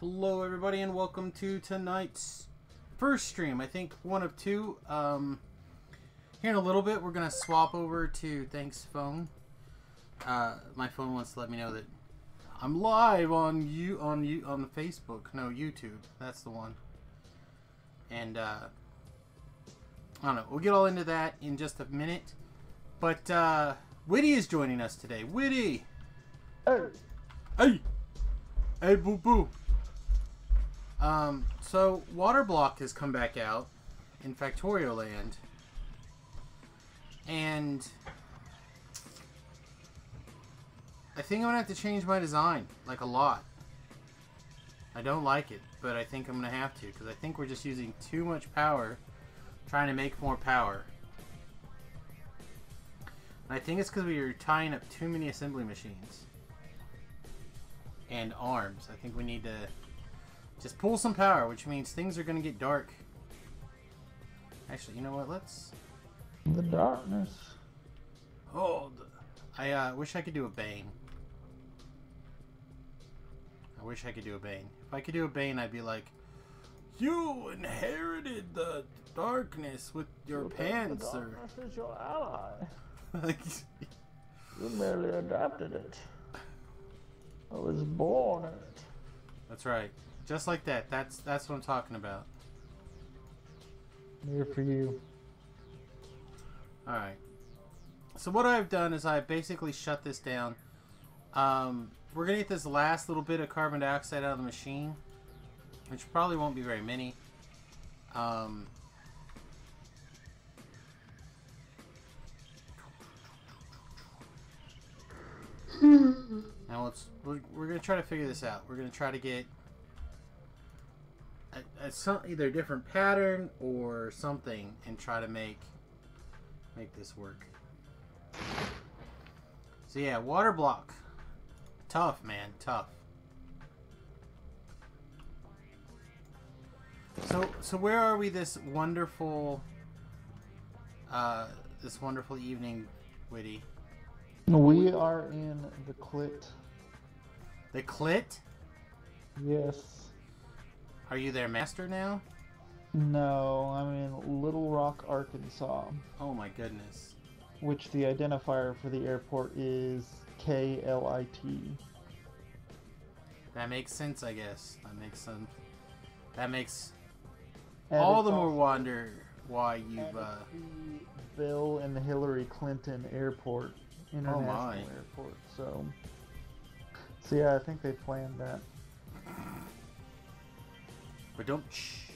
Hello everybody and welcome to tonight's first stream. I think one of two. Here in a little bit we're gonna swap over to Thanks phone. My phone wants to let me know that I'm live on Facebook. No, YouTube. That's the one. And I don't know. We'll get all into that in just a minute. But Witty is joining us today. Witty. Hey. Hey. Hey, boo boo. So WaterBlock has come back out in Factorio Land, and I think I'm gonna have to change my design, like a lot. I don't like it, but I think I'm gonna have to, because I think we're just using too much power, trying to make more power. And I think it's because we are tying up too many assembly machines and arms. I think we need to just pull some power, which means things are going to get dark. Actually, you know what? Let's... The darkness. Oh, I wish I could do a Bane. I wish I could do a Bane. If I could do a Bane, I'd be like, you inherited the darkness with your pants, The or... darkness is your ally. Like, You merely adapted it. I was born in it. that's right. Just like that. That's what I'm talking about. Here for you. Alright. So what I've done is I've basically shut this down. We're going to get this last little bit of carbon dioxide out of the machine, which probably won't be very many. Now we're going to try to figure this out. We're going to try to get either a different pattern or something and try to make this work. So yeah, WaterBlock. Tough, man, tough. So where are we this wonderful evening, Witty? We are in the clit. The clit? Yes. Are you their master now? No, I'm in Little Rock, Arkansas, Oh my goodness. which the identifier for the airport is KLIT. That makes sense, I guess. That makes sense. That makes And all it's the more also- wonder why you've and it's the Bill and Hillary Clinton Airport, international my. airport. So yeah, I think they planned that. But don't shh.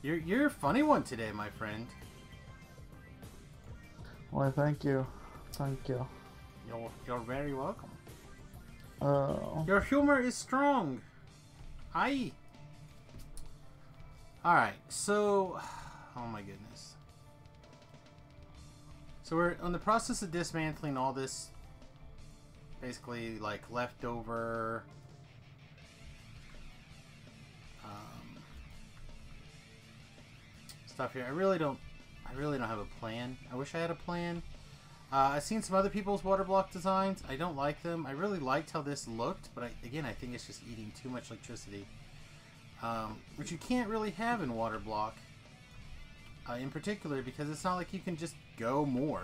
You're a funny one today, my friend. Why, thank you, thank you. You're very welcome. Oh. Your humor is strong. Aye. Alright, so... Oh my goodness. So we're in the process of dismantling all this, basically, like, leftover... stuff here. I really don't have a plan. I wish I had a plan. I've seen some other people's WaterBlock designs. I don't like them. I really liked how this looked, but again, I think it's just eating too much electricity, which you can't really have in WaterBlock, in particular, because it's not like you can just go more.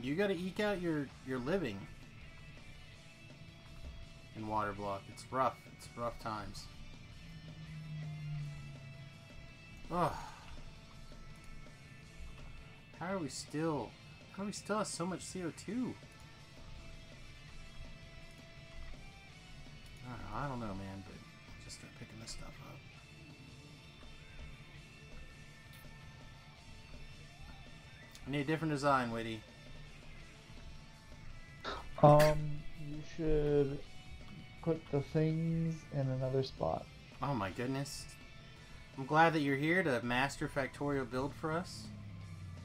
You got to eke out your living in WaterBlock. It's rough. It's rough times. Ugh. How are we still have so much CO2? I don't know, man, but just start picking this stuff up. I need a different design, Witty. You should put the things in another spot. Oh my goodness. I'm glad that you're here to master Factorio build for us.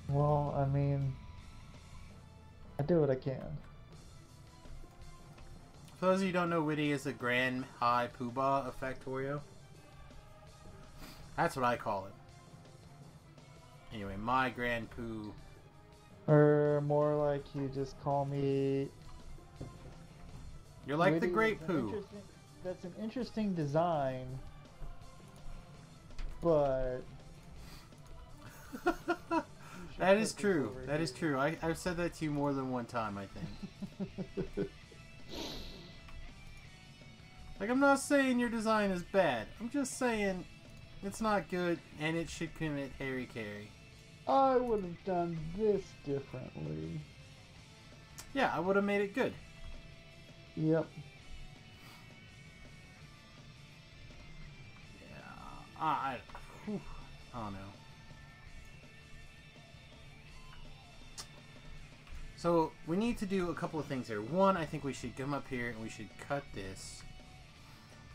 Well, I mean, I do what I can. For those of you who don't know, Witty is the Grand High Poobah of Factorio. That's what I call it. Anyway, my Grand Poo. Or more like you just call me You're like the Witty Great is Pooh. That's an interesting design, but That is true. That is true. I've said that to you more than one time, I think. Like, I'm not saying your design is bad. I'm just saying it's not good and it should commit Harry Carey. I would have done this differently. Yeah, I would have made it good. Yep. Yeah. I don't know. So, we need to do a couple of things here. One, I think we should come up here and we should cut this.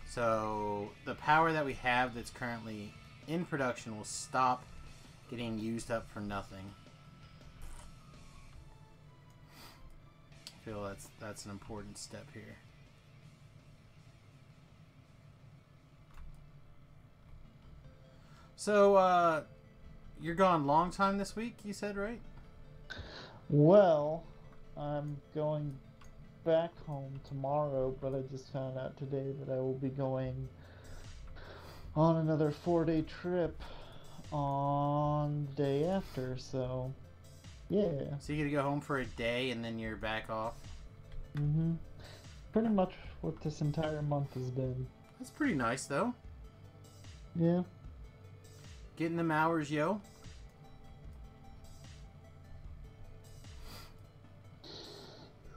So, the power that we have that's currently in production will stop getting used up for nothing. I feel that's an important step here. So, you're gone long time this week, you said, right? Well, I'm going back home tomorrow, but I just found out today that I will be going on another 4-day trip on the day after, so yeah. So you're gonna go home for a day and then you're back off? Mm-hmm. Pretty much what this entire month has been. That's pretty nice, though. Yeah. Getting them hours, yo.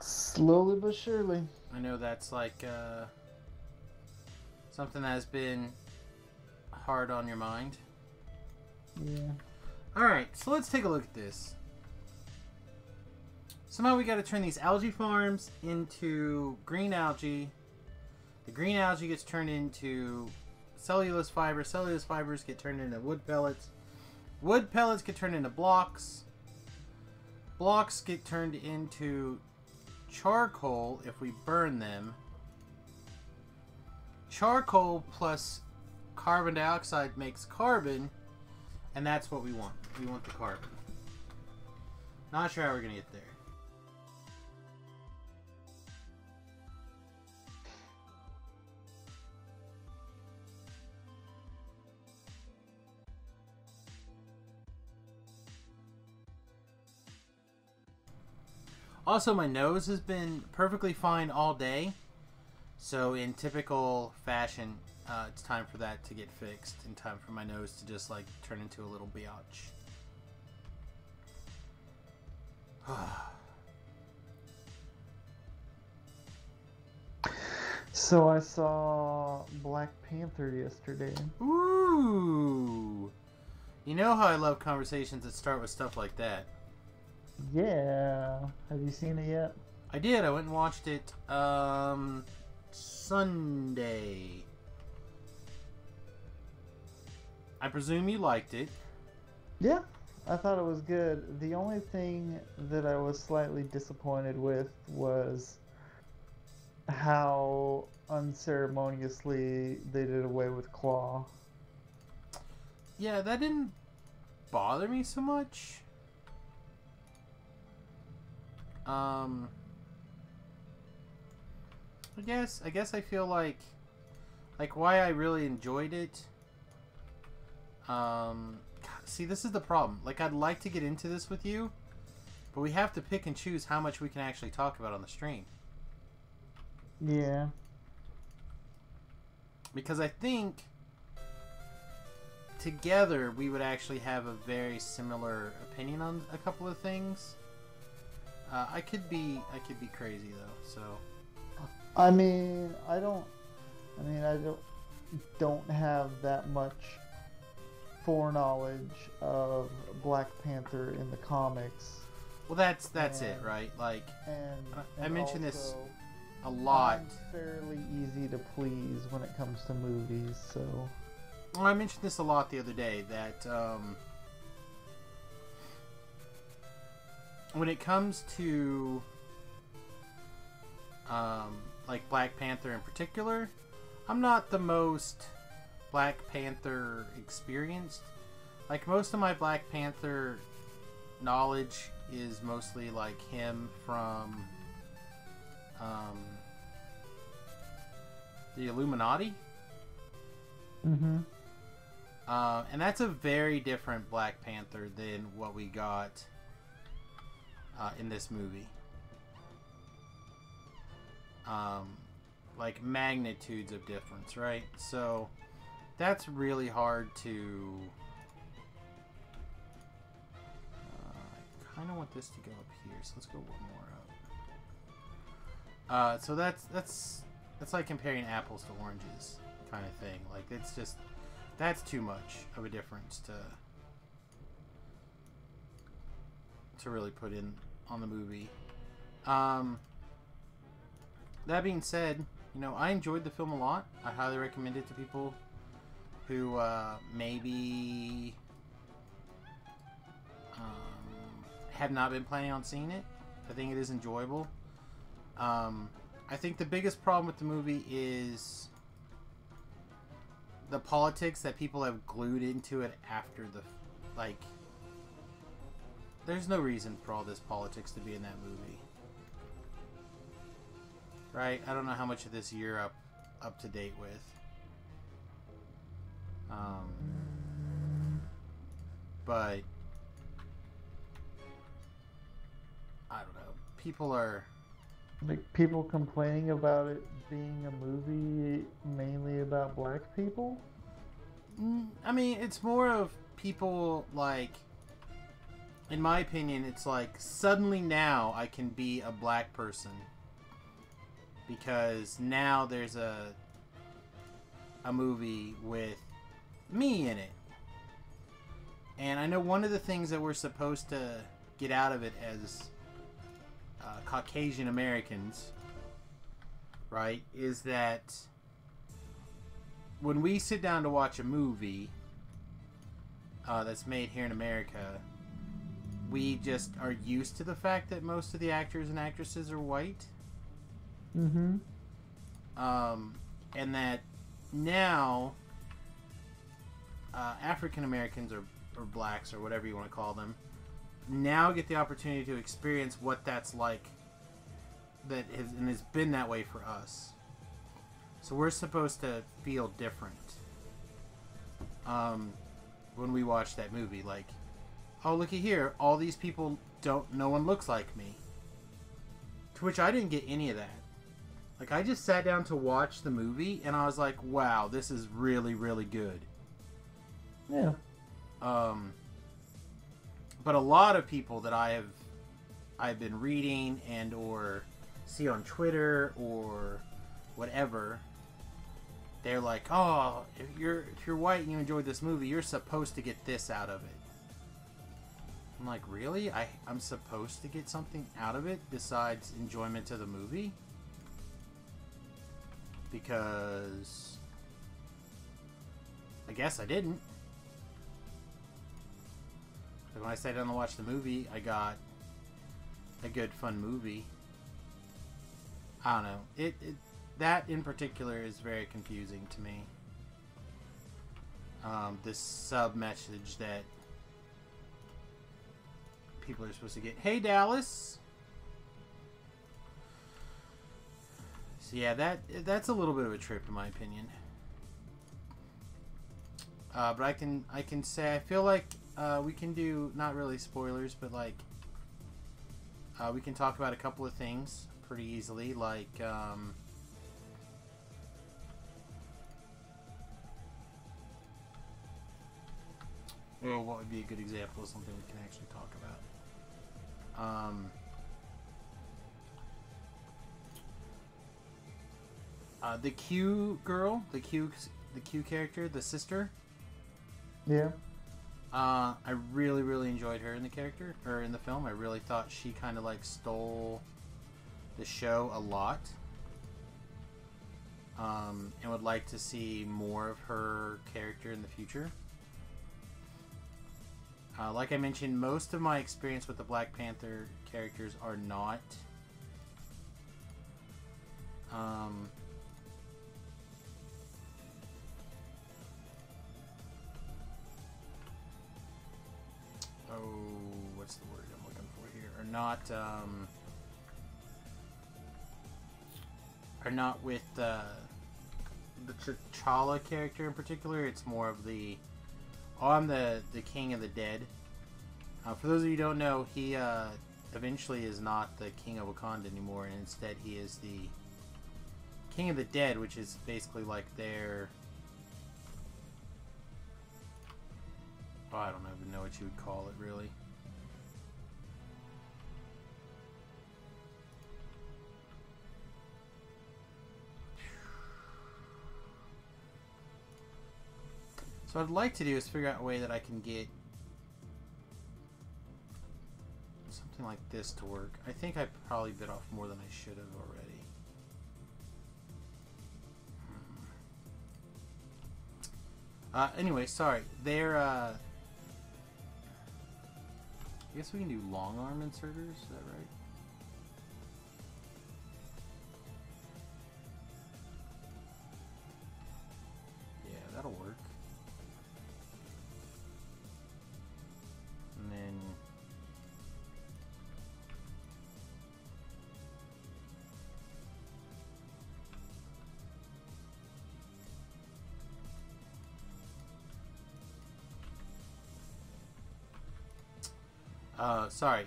Slowly but surely. I know that's like something that has been hard on your mind. Yeah. Alright, so let's take a look at this. Somehow we got to turn these algae farms into green algae. The green algae gets turned into cellulose fibers. Cellulose fibers get turned into wood pellets. Wood pellets get turned into blocks. Blocks get turned into charcoal if we burn them. Charcoal plus carbon dioxide makes carbon, and that's what we want. We want the carbon. Not sure how we're gonna get there. Also, my nose has been perfectly fine all day. So in typical fashion, it's time for that to get fixed. In time for my nose to just like turn into a little biatch. So I saw Black Panther yesterday. Ooh! You know how I love conversations that start with stuff like that. Yeah. Have you seen it yet? I did. I went and watched it Sunday. I presume you liked it. Yeah, I thought it was good. The only thing that I was slightly disappointed with was how unceremoniously they did away with Claw. Yeah, that didn't bother me so much. I guess I feel like why I really enjoyed it. See, this is the problem. Like, I'd like to get into this with you, but we have to pick and choose how much we can actually talk about on the stream. Yeah. Because I think together we would actually have a very similar opinion on a couple of things. I could be crazy though, so. I don't have that much foreknowledge of Black Panther in the comics. Well, that's it, right? Like, I mentioned this a lot. I'm fairly easy to please when it comes to movies, so. Well, I mentioned this a lot the other day that when it comes to like Black Panther in particular, I'm not the most Black Panther experienced. Like, most of my Black Panther knowledge is mostly like him from the Illuminati. Mm-hmm. And that's a very different Black Panther than what we got in this movie. Like magnitudes of difference, right? So that's really hard to... I kind of want this to go up here, so let's go one more up. So that's like comparing apples to oranges kind of thing. Like, it's just... That's too much of a difference to really put in on the movie. That being said, you know, I enjoyed the film a lot. I highly recommend it to people who maybe have not been planning on seeing it. I think it is enjoyable. I think the biggest problem with the movie is the politics that people have glued into it after the... Like, there's no reason for all this politics to be in that movie. Right? I don't know how much of this you're up to date with. But I don't know. People are... Like, people complaining about it being a movie mainly about black people? I mean, it's more of people, like... In my opinion, it's like, suddenly now I can be a black person. Because now there's a movie with me in it. And I know one of the things that we're supposed to get out of it as Caucasian Americans, right, is that when we sit down to watch a movie that's made here in America, we just are used to the fact that most of the actors and actresses are white. Mm-hmm. And that now African Americans or blacks or whatever you want to call them now get the opportunity to experience what that's like, and has been that way for us. So we're supposed to feel different when we watch that movie. Like, oh, looky here, all these people no one looks like me. To which I didn't get any of that. Like, I just sat down to watch the movie, and I was like, wow, this is really, really good. Yeah. But a lot of people that I've been reading and or see on Twitter or whatever, they're like, oh, if you're white and you enjoyed this movie, you're supposed to get this out of it. I'm like, really? I'm supposed to get something out of it besides enjoyment of the movie? Because I guess I didn't. But when I sat down to watch the movie, I got a good, fun movie. I don't know. That in particular is very confusing to me. This sub-message that people are supposed to get. Hey, Dallas! So yeah, that's a little bit of a trip in my opinion. But I can say I feel like we can do, not really spoilers, but like we can talk about a couple of things pretty easily, like well, what would be a good example of something we can actually talk about? The Q girl, the Q character, the sister. Yeah. I really, really enjoyed her in the character, or in the film. I really thought she kind of like stole the show a lot. And would like to see more of her character in the future. Like I mentioned, most of my experience with the Black Panther characters are not what's the word I'm looking for here? Are not with the T'Challa character in particular. It's more of the... Oh, I'm the king of the dead. For those of you who don't know, he eventually is not the king of Wakanda anymore, and instead he is the king of the dead, which is basically like their... Oh, I don't even know what you would call it, really. So what I'd like to do is figure out a way that I can get something like this to work. I think I probably bit off more than I should have already. Anyway, sorry. They're, I guess we can do long arm inserters, is that right? Yeah, that'll work. And then... sorry.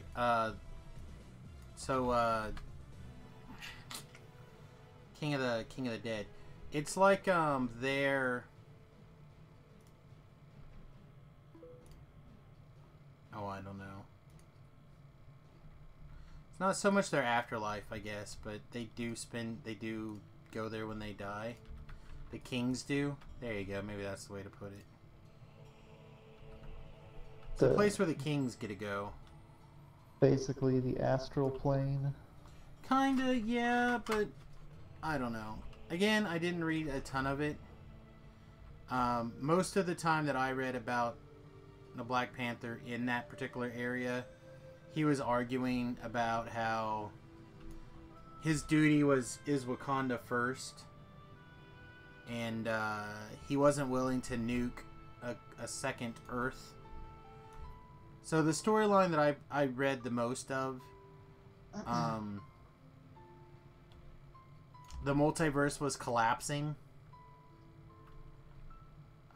King of the Dead. It's like their... Oh, I don't know. It's not so much their afterlife, I guess, but they do go there when they die. The kings do. There you go. Maybe that's the way to put it. It's a place where the kings get to go. Basically the astral plane. Kinda, yeah, but I don't know. Again, I didn't read a ton of it. Most of the time that I read about the Black Panther in that particular area, he was arguing about how his duty is Wakanda first, and he wasn't willing to nuke a second Earth. So the storyline that I read the most of, the multiverse was collapsing.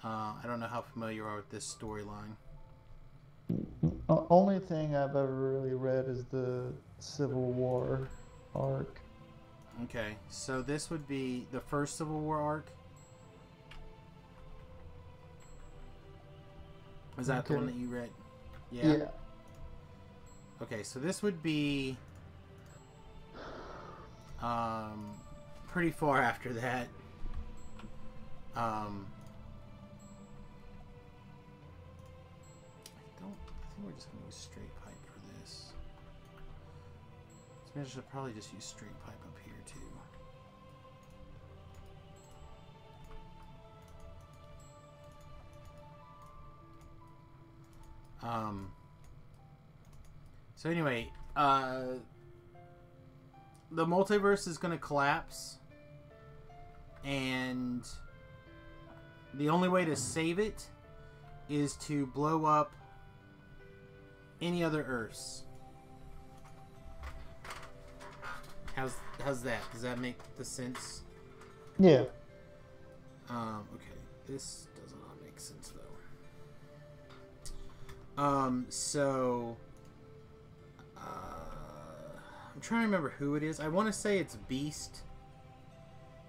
I don't know how familiar you are with this storyline. Only thing I've ever really read is the Civil War arc. Okay, so this would be the first Civil War arc. Is that the one that you read? Yeah. Okay, so this would be pretty far after that. I think we're just gonna use straight pipe for this. So maybe I should probably just use straight pipe up here too. So anyway, the multiverse is going to collapse, and the only way to save it is to blow up any other Earths. How's that? Does that make the sense? Yeah. Okay. This does not make sense though. So I'm trying to remember who it is. I want to say it's Beast,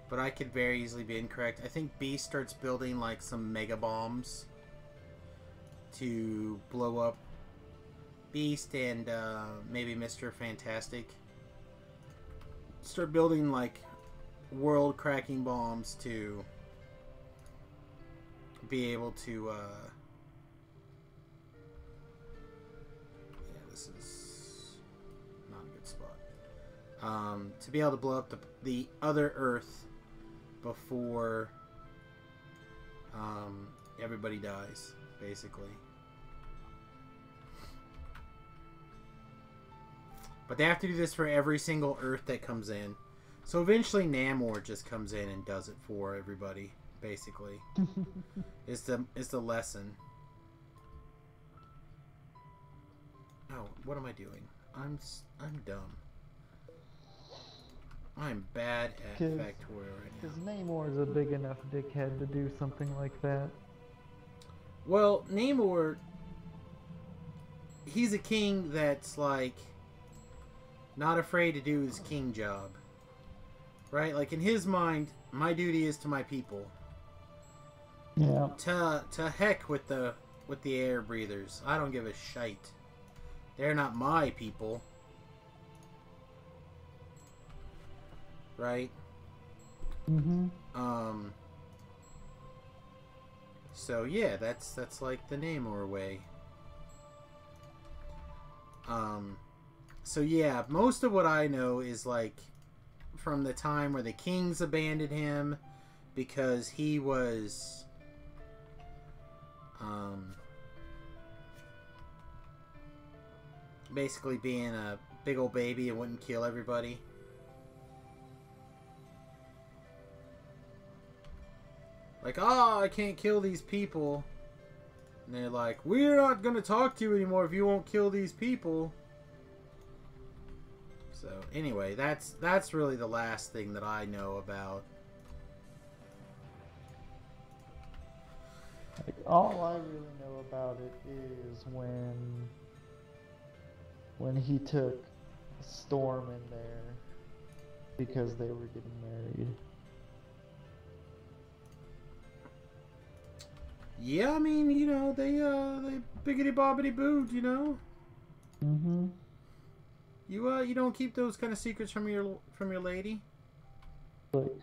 but I could very easily be incorrect. I think Beast starts building like some mega bombs to blow up Beast and maybe Mr. Fantastic. Start building like world-cracking bombs to be able to this is not a good spot. To be able to blow up the other Earth before everybody dies, basically. But they have to do this for every single Earth that comes in. So eventually Namor just comes in and does it for everybody, basically. It's the lesson. Oh, what am I doing? I'm dumb. I'm bad at factorial right now. Because Namor is a big enough dickhead to do something like that. Well, Namor, he's a king that's like not afraid to do his king job. Right? Like in his mind, my duty is to my people. Yeah. To heck with the air breathers. I don't give a shite. They're not my people. Right? Mm-hmm. So yeah, that's like the Namor way. So yeah, most of what I know is like from the time where the kings abandoned him because he was basically being a big old baby and wouldn't kill everybody. Like, oh, I can't kill these people. And they're like, we're not going to talk to you anymore if you won't kill these people. So, anyway, that's really the last thing that I know about. Like, all I really know about it is when he took Storm in there because they were getting married. Yeah, I mean, you know, they biggity bobbity booed, you know. Mm-hmm. You don't keep those kind of secrets from your lady. Like,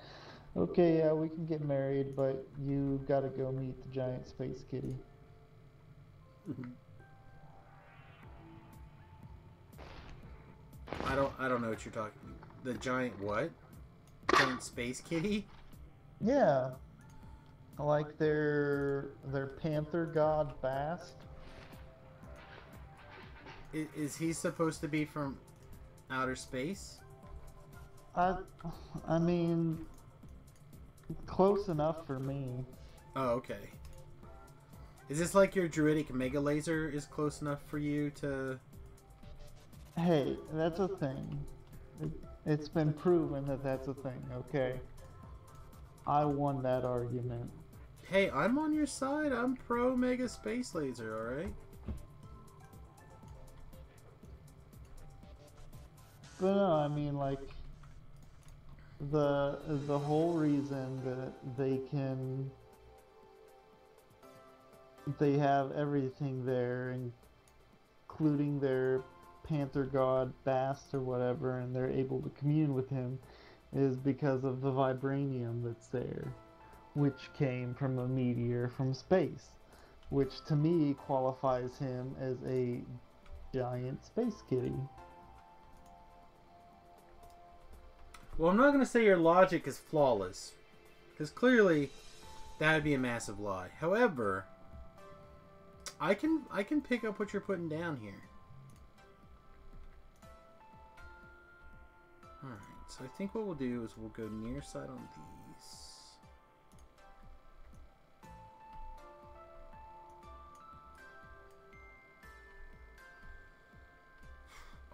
okay, yeah, we can get married, but you gotta go meet the giant space kitty. I don't know what you're talking. The giant what? Giant space kitty? Yeah. Like their panther god Bast. Is he supposed to be from outer space? I mean, close enough for me. Oh, okay. Is this like your druidic mega laser is close enough for you to... Hey, that's a thing. It's been proven that that's a thing, okay? I won that argument. Hey, I'm on your side. I'm pro mega space laser, alright? But no, I mean, like, the whole reason that they have everything there, including their panther god Bast or whatever, and they're able to commune with him, is because of the vibranium that's there, which came from a meteor from space, which to me qualifies him as a giant space kitty. Well, I'm not going to say your logic is flawless, because clearly that would be a massive lie. However, I can pick up what you're putting down here. Alright, so I think what we'll do is we'll go near side on these.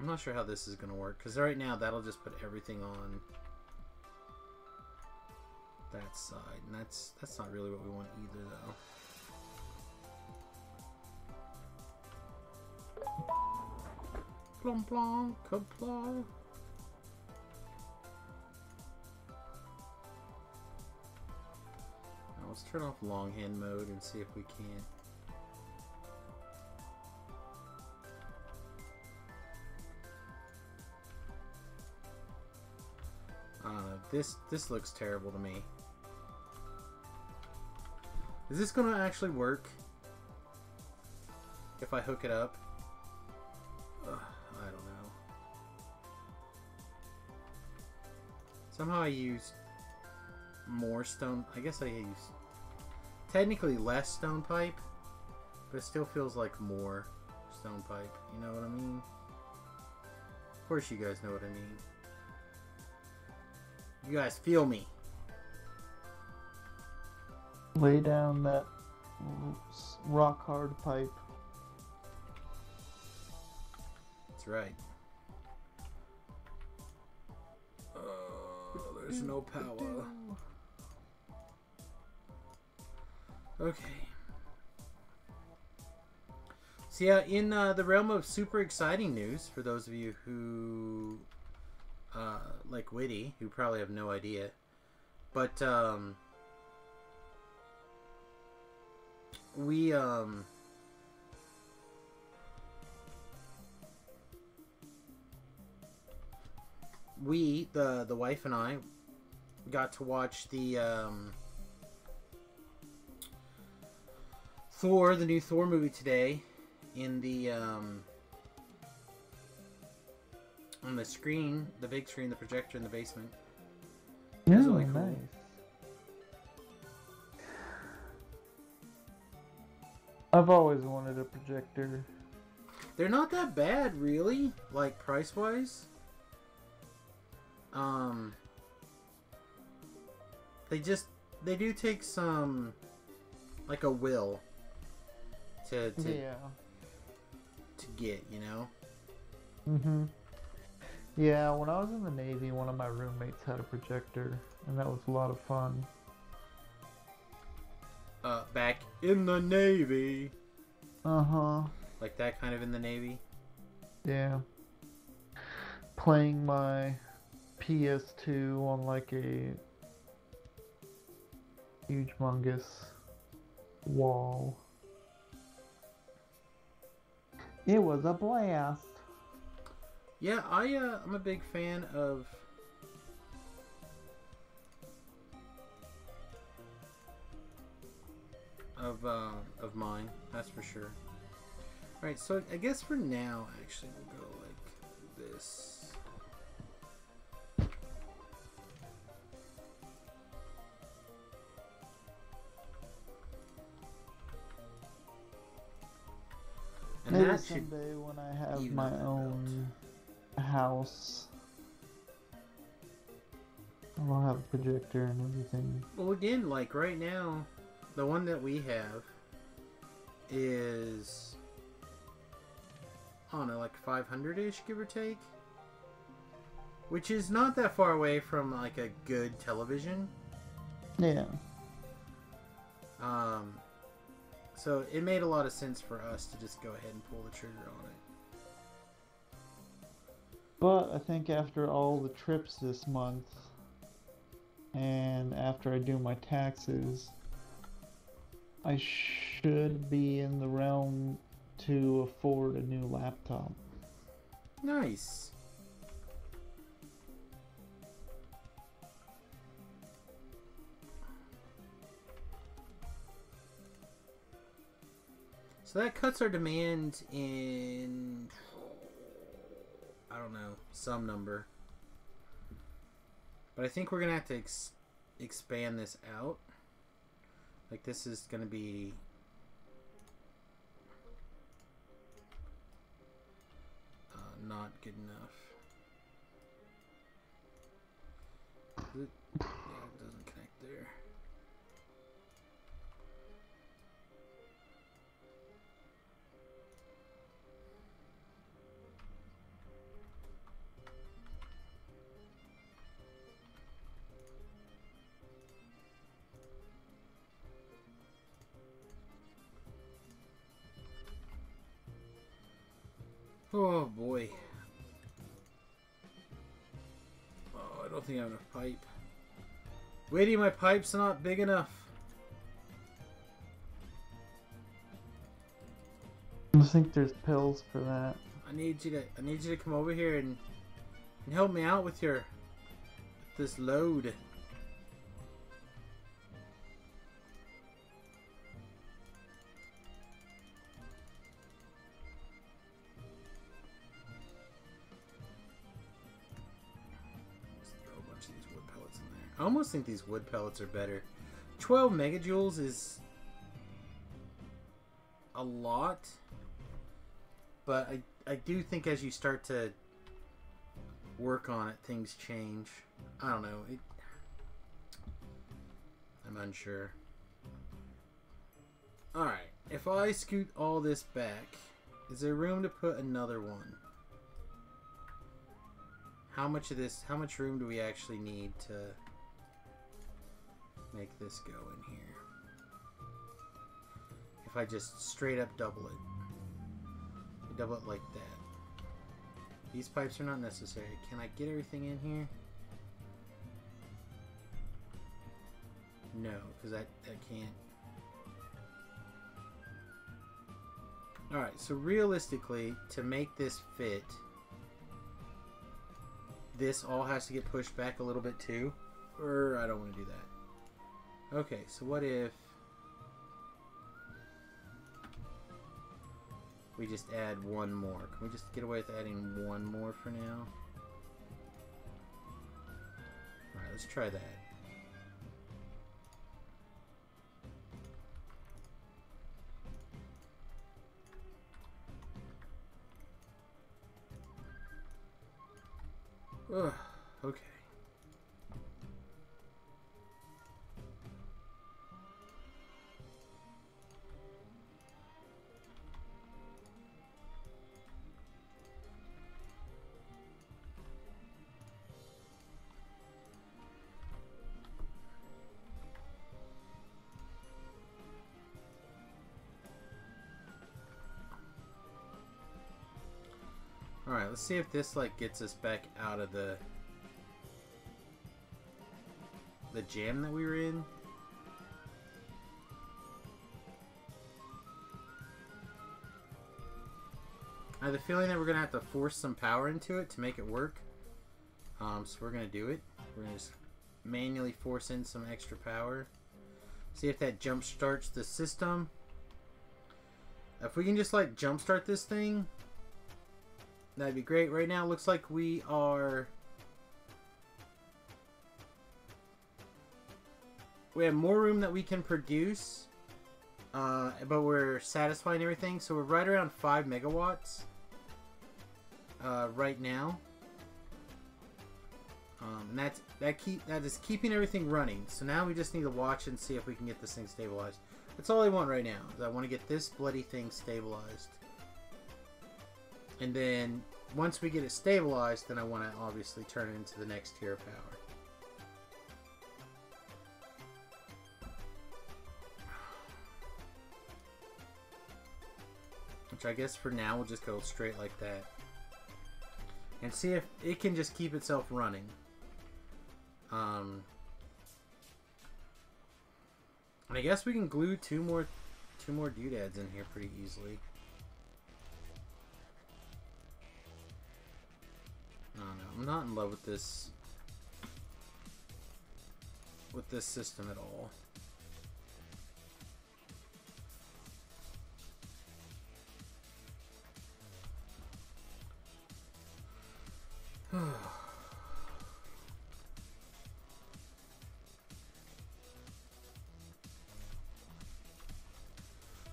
I'm not sure how this is going to work, because right now that'll just put everything on that side, and that's not really what we want either, though. Plum plum, kapla. Now let's turn off longhand mode and see if we can. This looks terrible to me. Is this gonna actually work if I hook it up? I don't know. Somehow I use more stone. I guess I use technically less stone pipe, but it still feels like more stone pipe. You know what I mean? Of course you guys know what I mean. You guys feel me. Lay down that rock hard pipe. That's right. there's no power. Okay. So yeah, in the realm of super exciting news, for those of you who like Witty, who probably have no idea, but we the wife and I got to watch the the new Thor movie today in the on the screen, the big screen, the projector in the basement. It was really cool. Nice. I've always wanted a projector. They're not that bad, really, like price-wise. They do take some, like a will to get, you know? Mm-hmm. Yeah, when I was in the Navy, one of my roommates had a projector, and that was a lot of fun. Back in the Navy. Uh-huh. Like that kind of in the Navy? Yeah. Playing my PS2 on like a huge humongous wall. It was a blast. Yeah, I'm a big fan of mine, that's for sure. Alright, so I guess for now, actually, we'll go like this. And maybe that someday when I have my own house, I'll have a projector and everything. Well, again, like right now, the one that we have is, I don't know, like 500-ish, give or take. Which is not that far away from like a good television. Yeah. So it made a lot of sense for us to just go ahead and pull the trigger on it. But I think after all the trips this month, and after I do my taxes, I should be in the realm to afford a new laptop. Nice. So that cuts our demand in, I don't know, some number. But I think we're going to have to expand this out. Like this is going to be not good enough. Yeah, it doesn't connect there. Oh boy. Oh, I don't think I have enough pipe. Wait, my pipe's not big enough. I think there's pills for that. I need you to come over here and help me out with this load. I almost think these wood pellets are better. 12 megajoules is a lot, but I do think as you start to work on it, things change. I don't know. I'm unsure. Alright, if I scoot all this back, is there room to put another one? how much of this, how much room do we actually need to make this go in here? If I just straight up double it. Double it like that. These pipes are not necessary. Can I get everything in here? No, because I can't. Alright, so realistically, to make this fit, this all has to get pushed back a little bit too. Or I don't want to do that. Okay, so what if we just add one more? Can we just get away with adding one more for now? Alright, let's try that. Ugh, okay. Alright, let's see if this like gets us back out of the jam that we were in. I have the feeling that we're gonna have to force some power into it to make it work. So we're gonna do it. We're gonna just manually force in some extra power. See if that jump starts the system. If we can just like jump start this thing, that'd be great. Right now it looks like we have more room that we can produce, but we're satisfying everything. So we're right around 5 megawatts right now, and that is keeping everything running. So now we just need to watch and see if we can get this thing stabilized. That's all I want right now. Is I want to get this bloody thing stabilized. And then, once we get it stabilized, then I want to obviously turn it into the next tier of power. Which I guess for now we'll just go straight like that. And see if it can just keep itself running. And I guess we can glue two more doodads in here pretty easily. I don't know. I'm not in love with this system at all.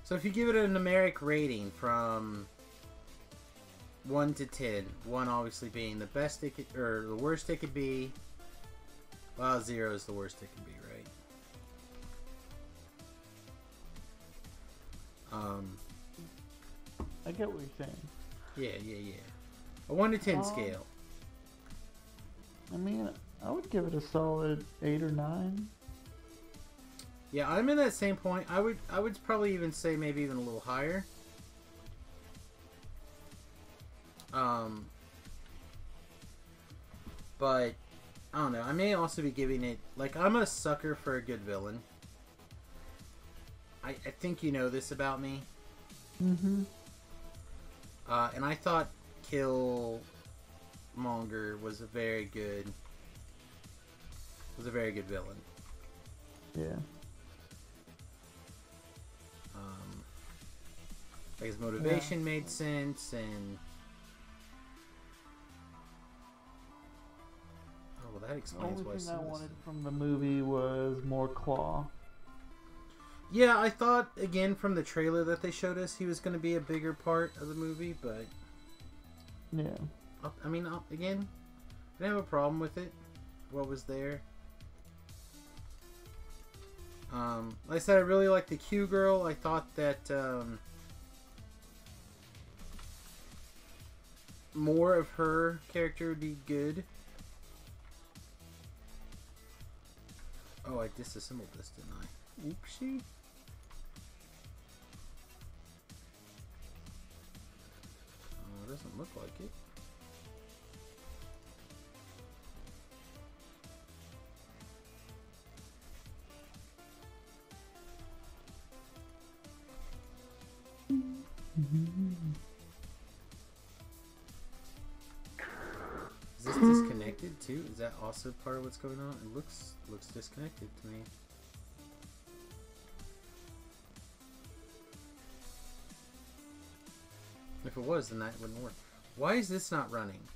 So if you give it a numeric rating from 1 to 10, 1 obviously being the best it could, or the worst it could be. Well, 0 is the worst it can be, right? I get what you're saying. Yeah. A 1 to 10 scale. I mean, I would give it a solid 8 or 9. Yeah, I'm in that same point. I would probably even say maybe even a little higher. But I don't know. I may also be giving it, like, I'm a sucker for a good villain. I think you know this about me. Mm-hmm. And I thought Killmonger was a very good villain. Yeah. Like his motivation made sense, and oh, well, that explains why. The only thing I wanted from the movie was more Claw. Yeah, I thought again from the trailer that they showed us he was going to be a bigger part of the movie, but yeah. I mean, again, I didn't have a problem with it. What was there? Like I said, I really liked the Q girl. I thought that more of her character would be good. Oh, I disassembled this, didn't I? Oopsie. Oh, it doesn't look like it. Is this disconnected too? Is that also part of what's going on? It looks disconnected to me. If it was, then that wouldn't work. Why is this not running?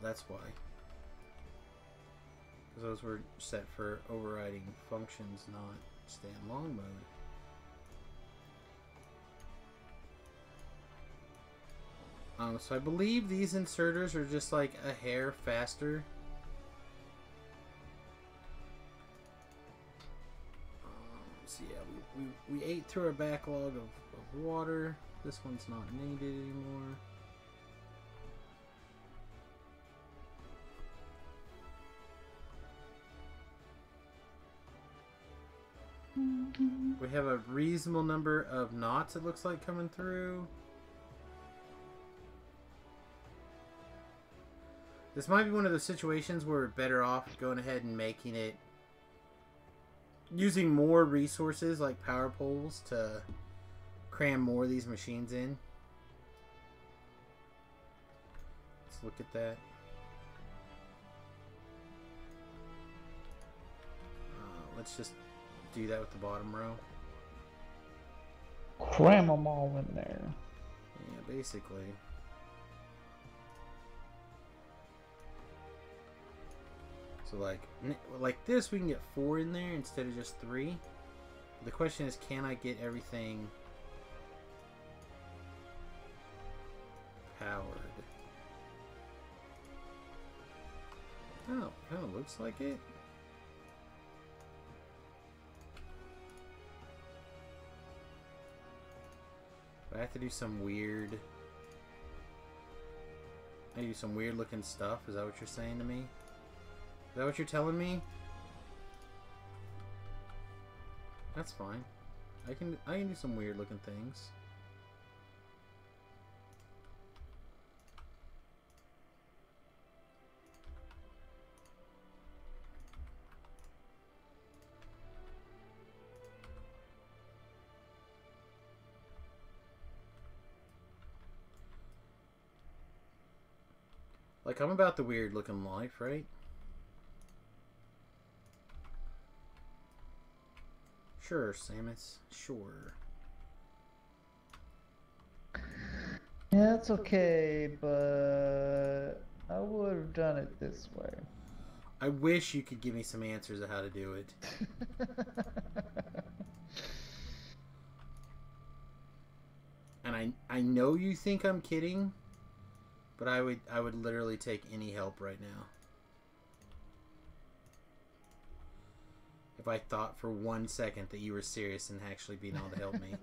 That's why. Because those were set for overriding functions, not stay in long mode. So I believe these inserters are just like a hair faster. So yeah, we ate through our backlog of water. This one's not needed anymore. We have a reasonable number of knots, it looks like, coming through. This might be one of those situations where we're better off going ahead and making it, using more resources like power poles to cram more of these machines in. Let's look at that. Let's just do that with the bottom row. Cram them all in there. Yeah, basically. So like this, we can get 4 in there instead of just 3. The question is, can I get everything powered? Oh, kind of looks like it. I have to do some weird... I do some weird looking stuff. Is that what you're saying to me? Is that what you're telling me? That's fine. I can do some weird looking things. Like, I'm about the weird looking life, right? Sure, Samius. Sure. Yeah, it's okay, but I would have done it this way. I wish you could give me some answers of how to do it. And I know you think I'm kidding, but I would literally take any help right now. If I thought for 1 second that you were serious and actually being able to help me.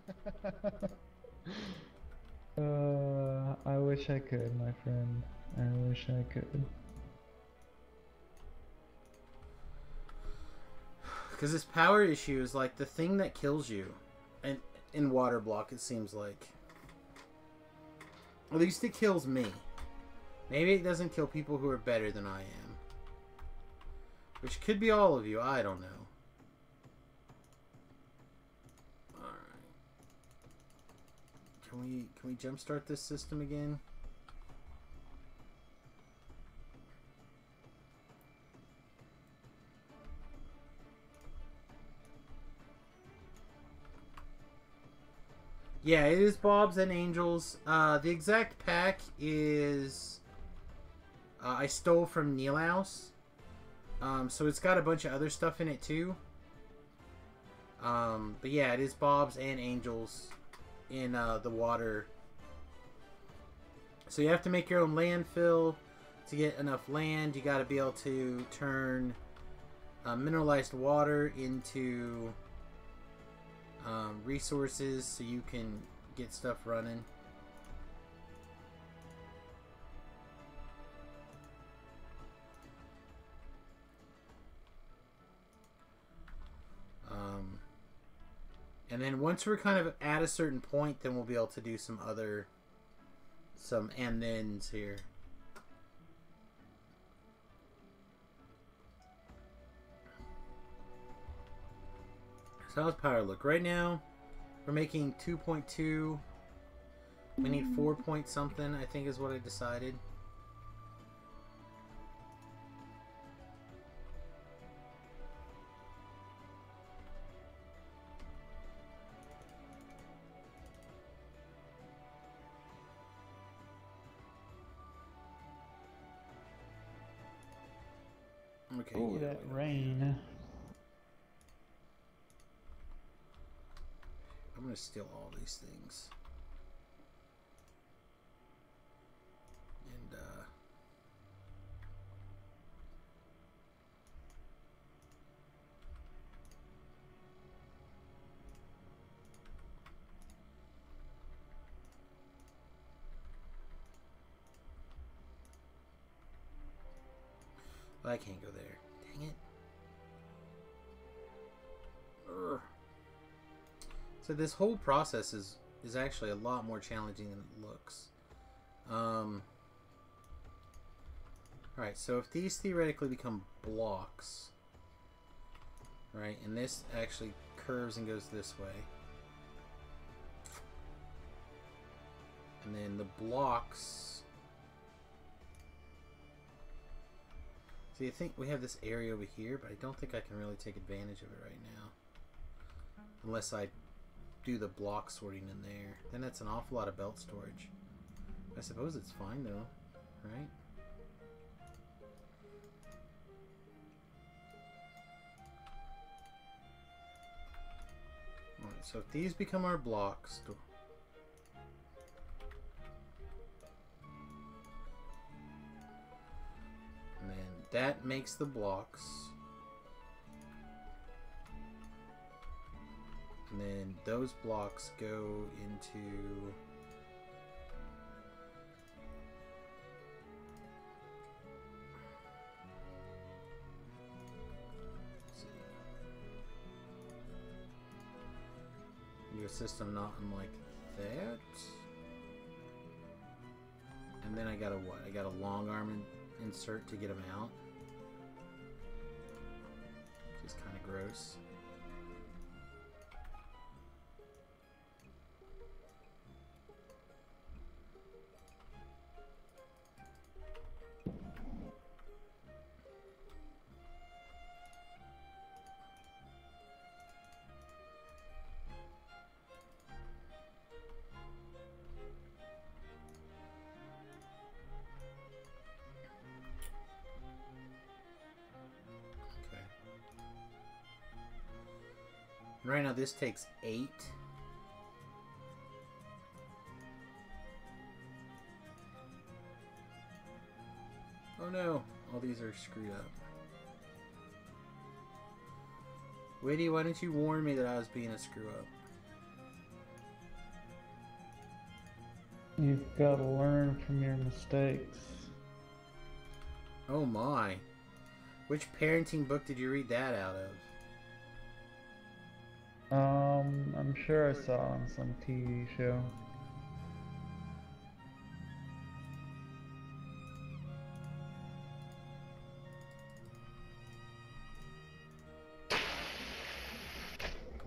I wish I could, my friend. I wish I could. Because this power issue is like the thing that kills you. And in WaterBlock, it seems like. At least it kills me. Maybe it doesn't kill people who are better than I am. Which could be all of you, I don't know. Alright. Can we jumpstart this system again? Yeah, it is Bob's and Angel's. The exact pack is... I stole from Neilhouse. So it's got a bunch of other stuff in it too. But yeah, it is Bob's and Angel's in the water. So you have to make your own landfill to get enough land, you got to be able to turn mineralized water into resources so you can get stuff running. And then once we're kind of at a certain point, then we'll be able to do some and thens here. So how's power look? Right now, we're making 2.2. We need 4 point something, I think is what I decided. Okay, oh, yeah, that rain. I'm gonna steal all these things. And I can't go there. Dang it. Urgh. So this whole process is actually a lot more challenging than it looks. Alright, so if these theoretically become blocks, right, and this actually curves and goes this way, and then the blocks, so you think we have this area over here, but I don't think I can really take advantage of it right now, unless I do the block sorting in there. Then that's an awful lot of belt storage. I suppose it's fine though, right? Alright, so if these become our blocks, and then that makes the blocks. And then those blocks go into your system, not unlike that. And then I got a what? I got a long arm insert to get them out, which is kind of gross. Right now this takes 8. Oh no, all these are screwed up. Witty, why didn't you warn me that I was being a screw up? You've got to learn from your mistakes. Oh my. Which parenting book did you read that out of? I'm sure I saw on some TV show.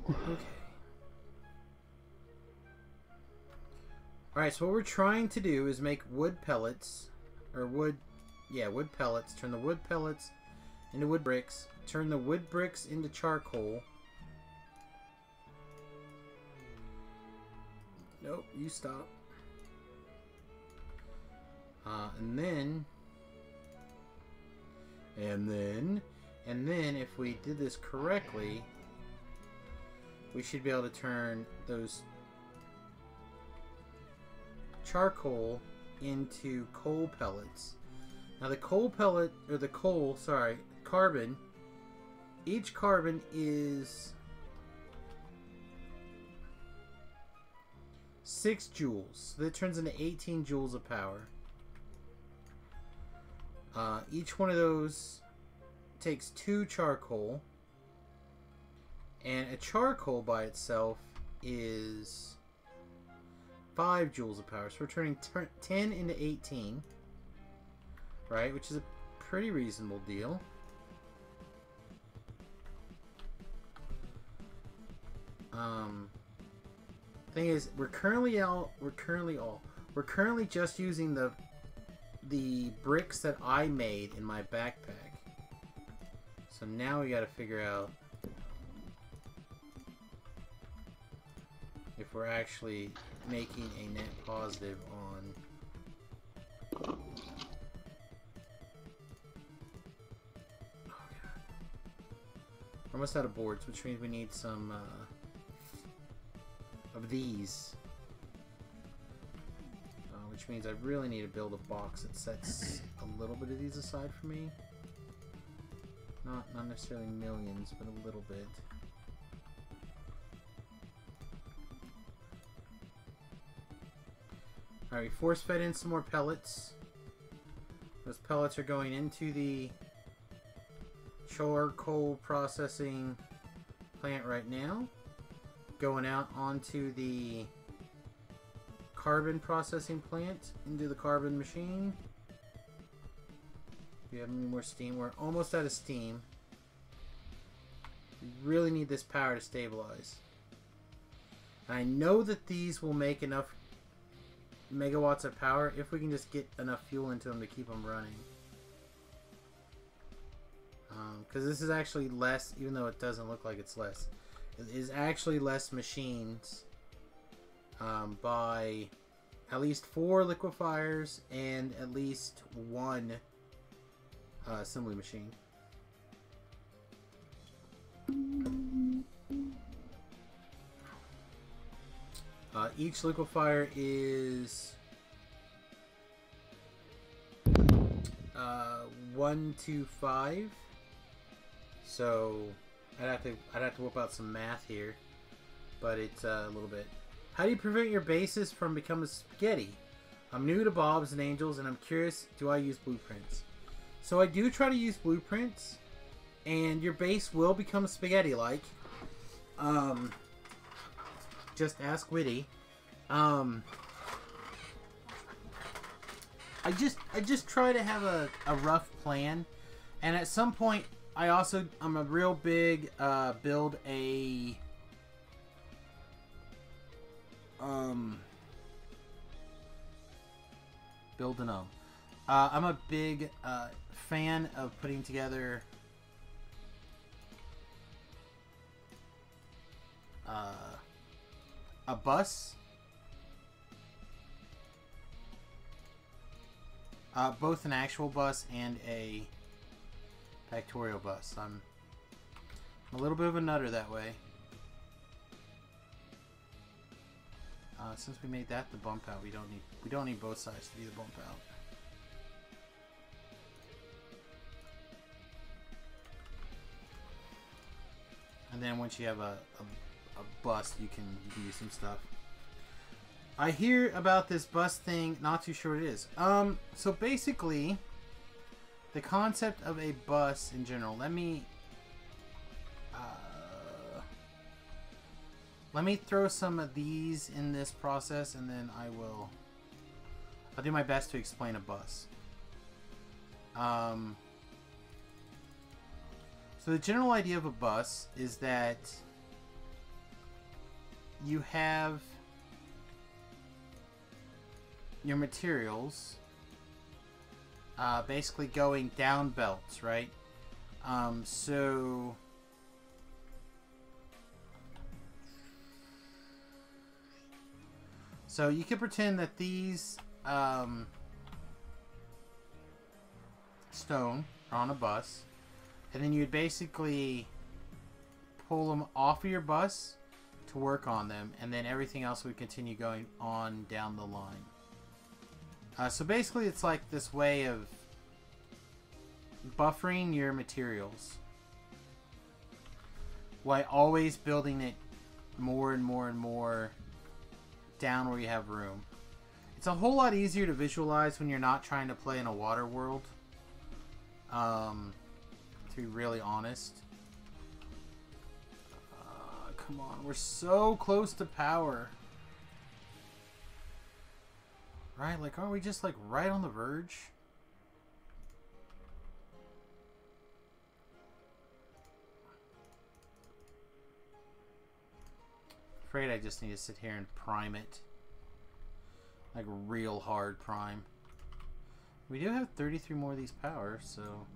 Okay. Alright, so what we're trying to do is make wood pellets, or wood pellets, turn the wood pellets into wood bricks, turn the wood bricks into charcoal. Nope, you stop. And then if we did this correctly, we should be able to turn those charcoal into coal pellets. Now the coal pellet, or the coal, sorry, carbon, each carbon is 6 joules. So that turns into 18 joules of power. Each one of those takes 2 charcoal. And a charcoal by itself is 5 joules of power. So we're turning 10 into 18. Right? Which is a pretty reasonable deal. Thing is, we're currently just using the bricks that I made in my backpack. So now we got to figure out if we're actually making a net positive on. Oh god. We're almost out of boards, which means we need some of these. Which means I really need to build a box that sets a little bit of these aside for me. Not necessarily millions, but a little bit. Alright, we force fed in some more pellets. Those pellets are going into the charcoal processing plant right now. Going out onto the carbon processing plant, into the carbon machine. Do we have any more steam? We're almost out of steam. We really need this power to stabilize. I know that these will make enough megawatts of power if we can just get enough fuel into them to keep them running. Because this is actually less, even though it doesn't look like it's less. It is actually less machines by at least 4 liquefiers and at least 1 assembly machine. Each liquefier is 1 to 5. So I'd have to whip out some math here, but it's a little bit. How do you prevent your bases from becoming spaghetti? I'm new to Bob's and Angels, and I'm curious, do I use blueprints? So I do try to use blueprints, and your base will become spaghetti-like. Just ask Witty. I just try to have a rough plan, and at some point, I'm a real big build a build an O. I'm a big fan of putting together a bus. Both an actual bus and a factorial bus. I'm a little bit of a nutter that way. Since we made that the bump out, we don't need both sides to be the bump out. And then once you have a bus, you can use some stuff. I hear about this bus thing, not too sure what it is. So basically, the concept of a bus in general. Let me throw some of these in this process, and then I'll do my best to explain a bus. So the general idea of a bus is that you have your materials basically going down belts, right? So you can pretend that these stone are on a bus, and then you'd basically pull them off of your bus to work on them, and then everything else would continue going on down the line. So basically it's like this way of buffering your materials while always building it more and more and more down where you have room. It's a whole lot easier to visualize when you're not trying to play in a water world. To be really honest. Come on, we're so close to power. Right? Like, aren't we just like right on the verge? Afraid I just need to sit here and prime it. Like real hard prime. We do have 33 more of these power, so...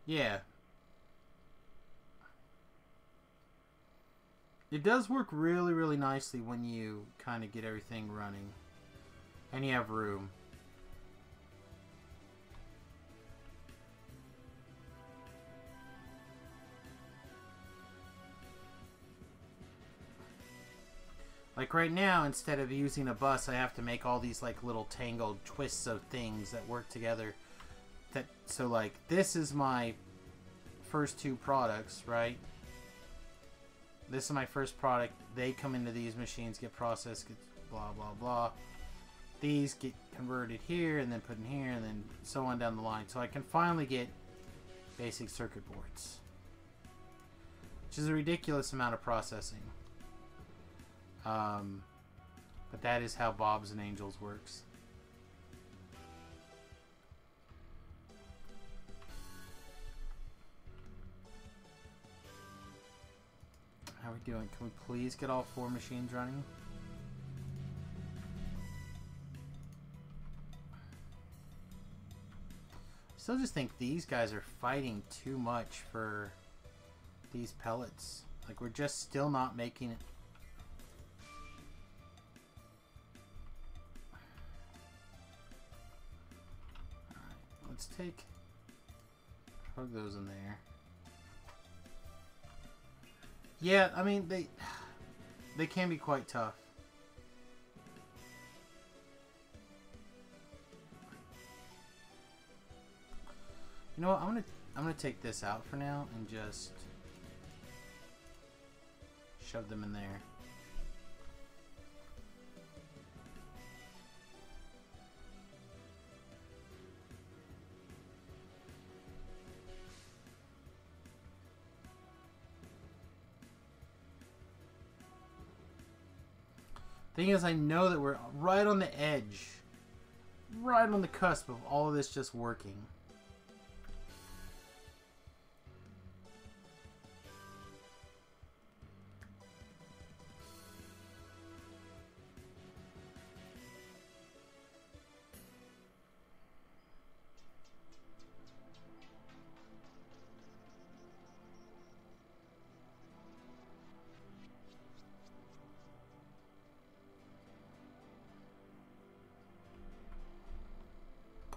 Yeah. It does work really, really nicely when you kind of get everything running. And you have room. Like right now, instead of using a bus, I have to make all these like little tangled twists of things that work together. So like this is my first two products, right? This is my first product. They come into these machines, get processed, get blah blah blah. These get converted here and then put in here and then so on down the line. So I can finally get basic circuit boards, which is a ridiculous amount of processing. But that is how Bobs and Angels works. How are we doing? Can we please get all 4 machines running? I still just think these guys are fighting too much for these pellets. Like, we're just still not making it. Alright, let's plug those in there. Yeah, I mean, they can be quite tough. You know what? I'm gonna take this out for now and just shove them in there. Thing is, I know that we're right on the edge, right on the cusp of all of this just working.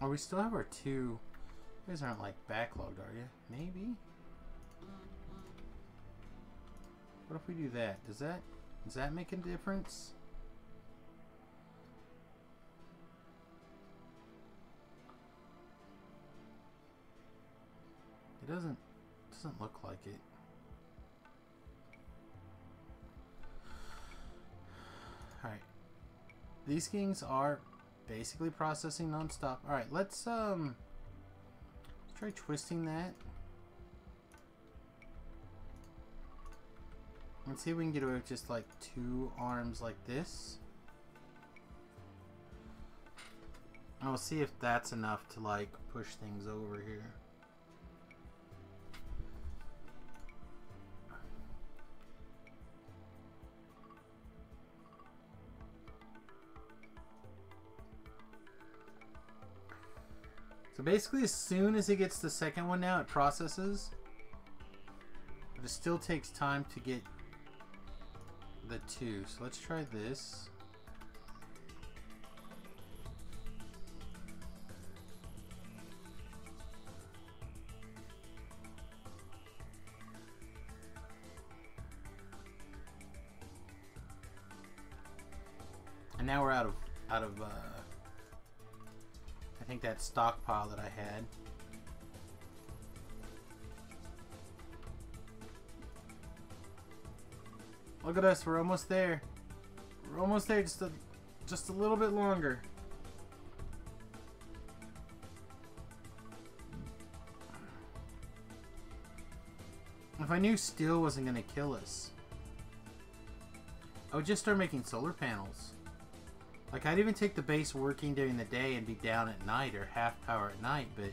Oh, we still have our 2. You guys aren't like backlogged, are you? Maybe? What if we do that? Does that make a difference? It doesn't look like it. Alright. These things are basically processing non-stop. Alright, let's try twisting that. Let's see if we can get away with just like 2 arms like this. And we'll see if that's enough to like push things over here. So basically, as soon as it gets the second one now, it processes. But it still takes time to get the 2. So let's try this. And now we're out of I think that stockpile that I had. Look at us, we're almost there. We're almost there, just a little bit longer. If I knew steel wasn't gonna kill us, I would just start making solar panels. Like, I'd even take the base working during the day and be down at night, or half power at night, but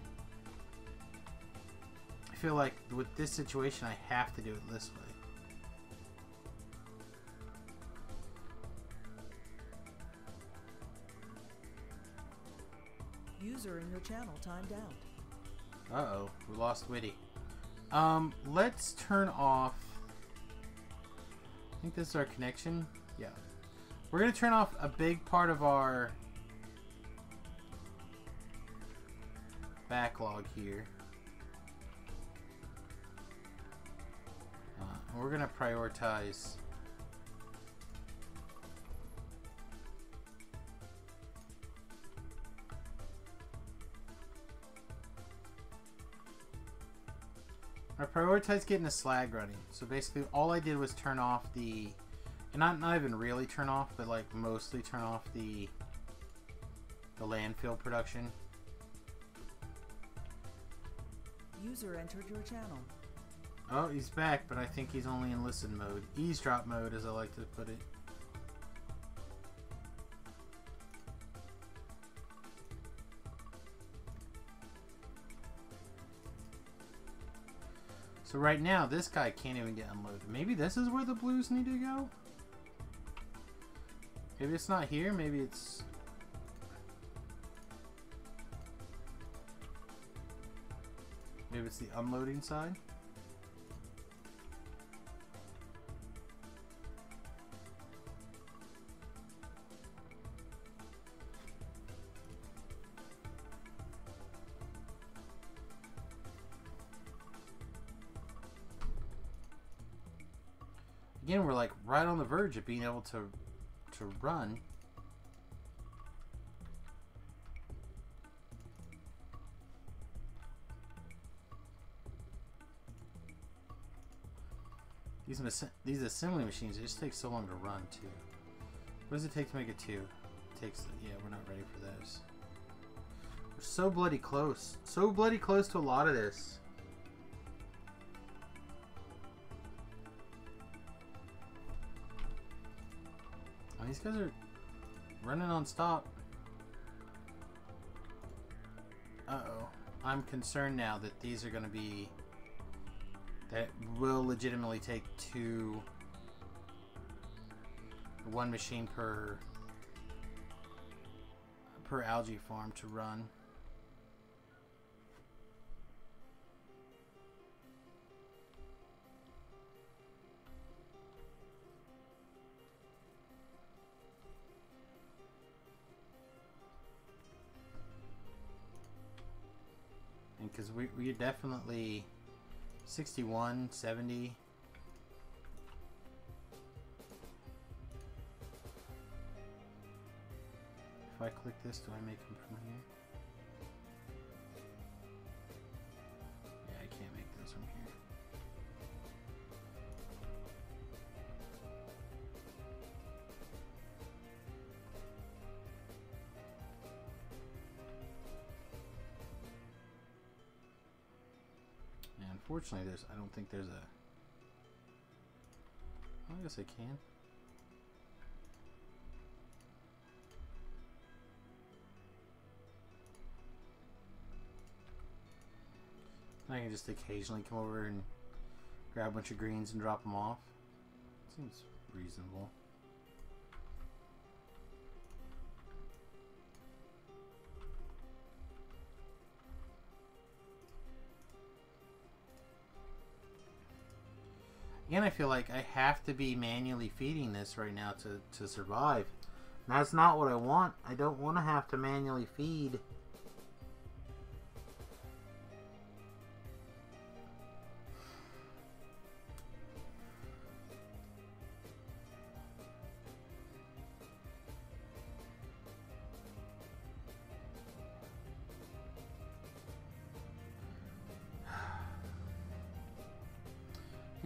I feel like with this situation I have to do it this way. User in your channel timed out. Uh-oh, we lost Witty. Let's turn off... I think this is our connection. Yeah. We're going to turn off a big part of our backlog here. We're going to prioritize... I prioritize getting the slag running. So basically all I did was turn off the... And not even really turn off, but like mostly turn off the landfill production. User entered your channel. Oh, he's back, but I think he's only in listen mode. Eavesdrop mode, as I like to put it. So right now, this guy can't even get unloaded. Maybe this is where the blues need to go? Maybe it's not here, maybe it's... Maybe it's the unloading side? Again, we're like right on the verge of being able to run. These assembly machines, it just takes so long to run too. What does it take to make a 2? It takes, yeah, we're not ready for those. We're so bloody close. So bloody close to a lot of this. Oh, these guys are running on stop. Uh-oh. I'm concerned now that these are going to be... That will legitimately take one machine per algae farm to run. And because we're definitely 61, 70. If I click this, do I make them from here? Yeah, I can't make those from here. Yeah, unfortunately, I don't think there's a... Well, I guess I can. I can just occasionally come over and grab a bunch of greens and drop them off. Seems reasonable. Again, I feel like I have to be manually feeding this right now to survive. And that's not what I want. I don't want to have to manually feed.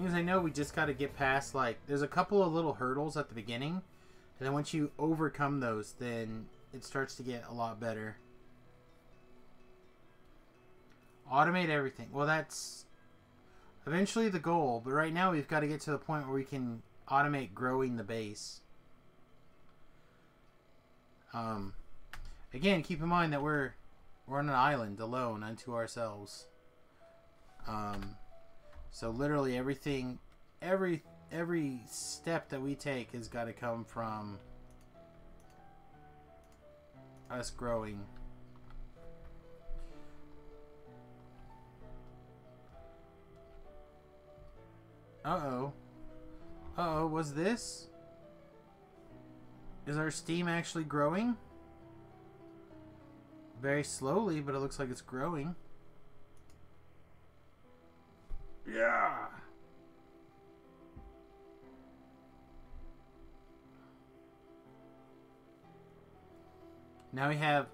Because I know we just got to get past, like, there's a couple of little hurdles at the beginning. And then once you overcome those, then it starts to get a lot better. Automate everything. Well, that's eventually the goal. But right now we've got to get to the point where we can automate growing the base. Again, keep in mind that we're on an island alone unto ourselves. So literally everything, every step that we take has got to come from us growing. Uh-oh. Uh-oh, was this? Is our steam actually growing? Very slowly, but it looks like it's growing. Yeah! Now we have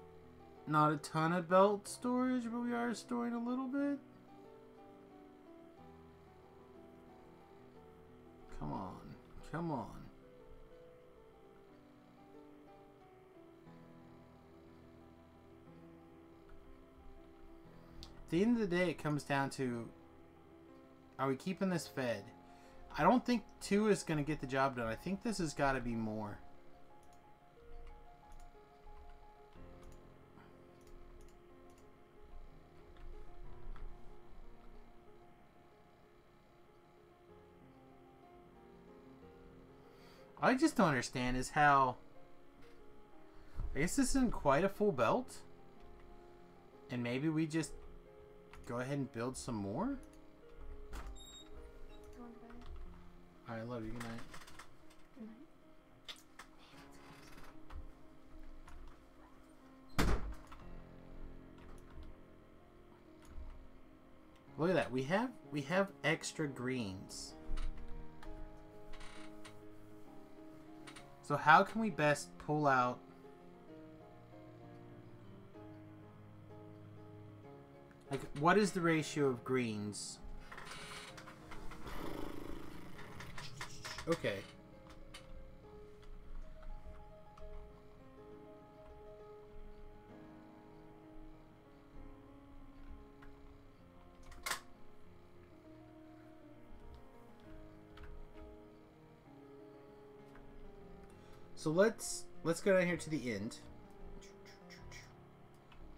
not a ton of belt storage, but we are storing a little bit. Come on. Come on. At the end of the day, it comes down to, are we keeping this fed? I don't think 2 is going to get the job done. I think this has got to be more. I just don't understand is how, I guess this isn't quite a full belt. And maybe we just go ahead and build some more? Going to bed. Alright, love you. Good night. Good night. Look at that. We have extra greens. So how can we best pull out like what is the ratio of greens? Okay. So let's go down here to the end.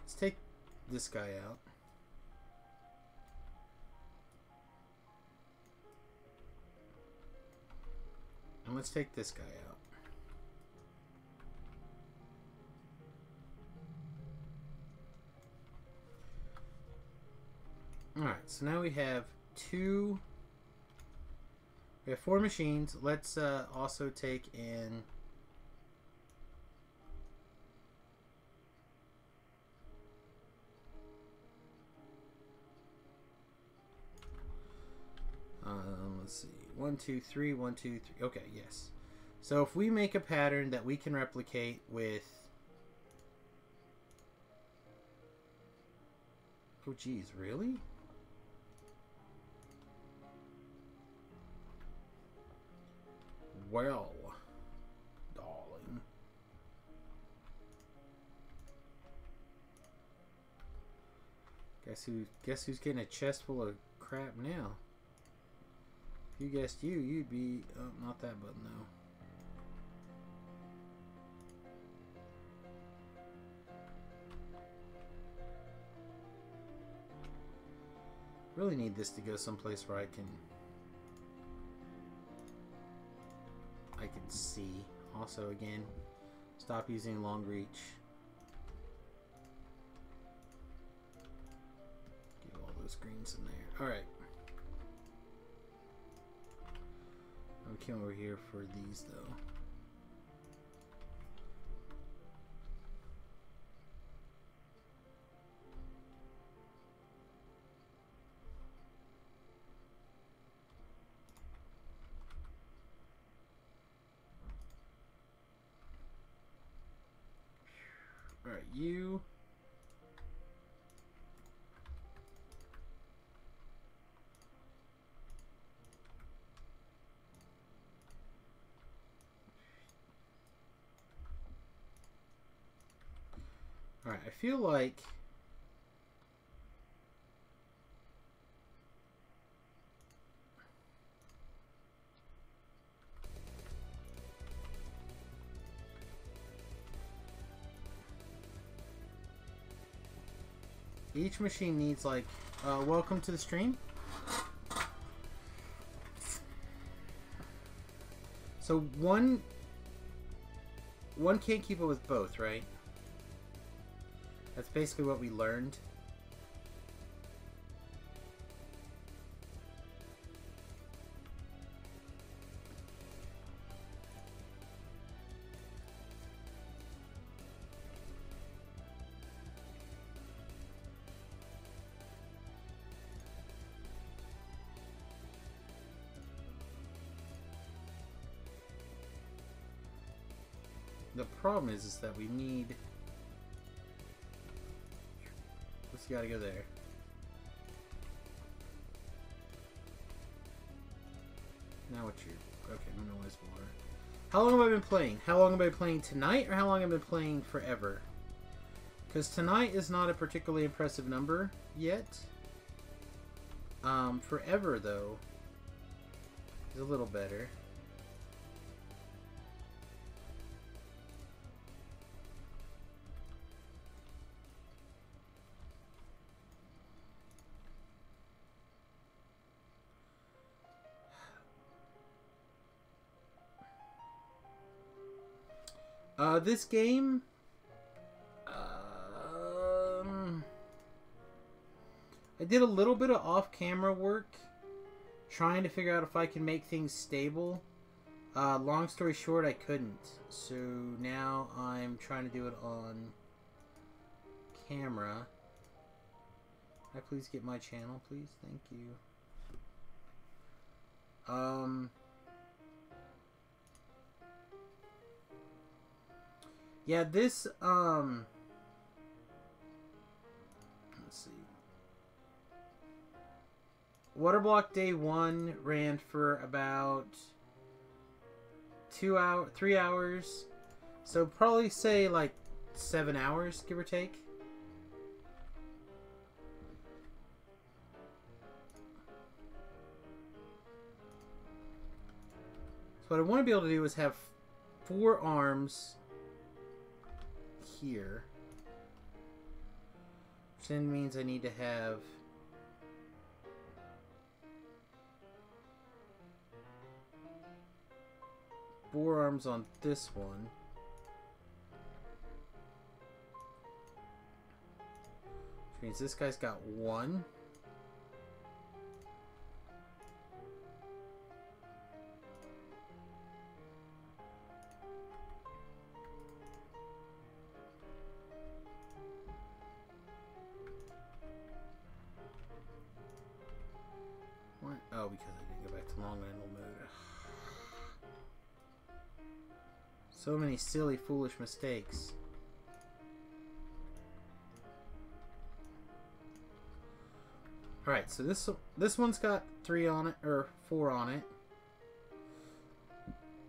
Let's take this guy out. And let's take this guy out. Alright, so now we have 4 machines. Let's also take in let's see. 1, 2, 3, 1, 2, 3. Okay, yes. So if we make a pattern that we can replicate with... Oh, geez, really? Well, darling. Guess who's getting a chest full of crap now? If you guessed you'd be... Oh, not that button, though. Really need this to go someplace where I can see. Also, again, stop using long reach. Get all those greens in there. Alright. I'll come over here for these, though. Alright, you. Alright, I feel like... each machine needs, like, welcome to the stream. So one can't keep it with both, right? That's basically what we learned. The problem is that we need... Let's gotta go there. Now what's your... Okay, minimize water. How long have I been playing? How long have I been playing tonight, or how long have I been playing forever? Because tonight is not a particularly impressive number yet. Forever, though, is a little better. This game, I did a little bit of off-camera work trying to figure out if I can make things stable. Long story short, I couldn't. So now I'm trying to do it on camera. Can I please get my channel, please? Thank you. Yeah, this, let's see. WaterBlock Day 1 ran for about 3 hours. So probably say like 7 hours, give or take. So what I want to be able to do is have 4 arms here, which then means I need to have forearms on this one, which means this guy's got 1. Oh, because I didn't go back to long angle mode. So many silly, foolish mistakes. Alright, so this one's got 3 on it, or 4 on it.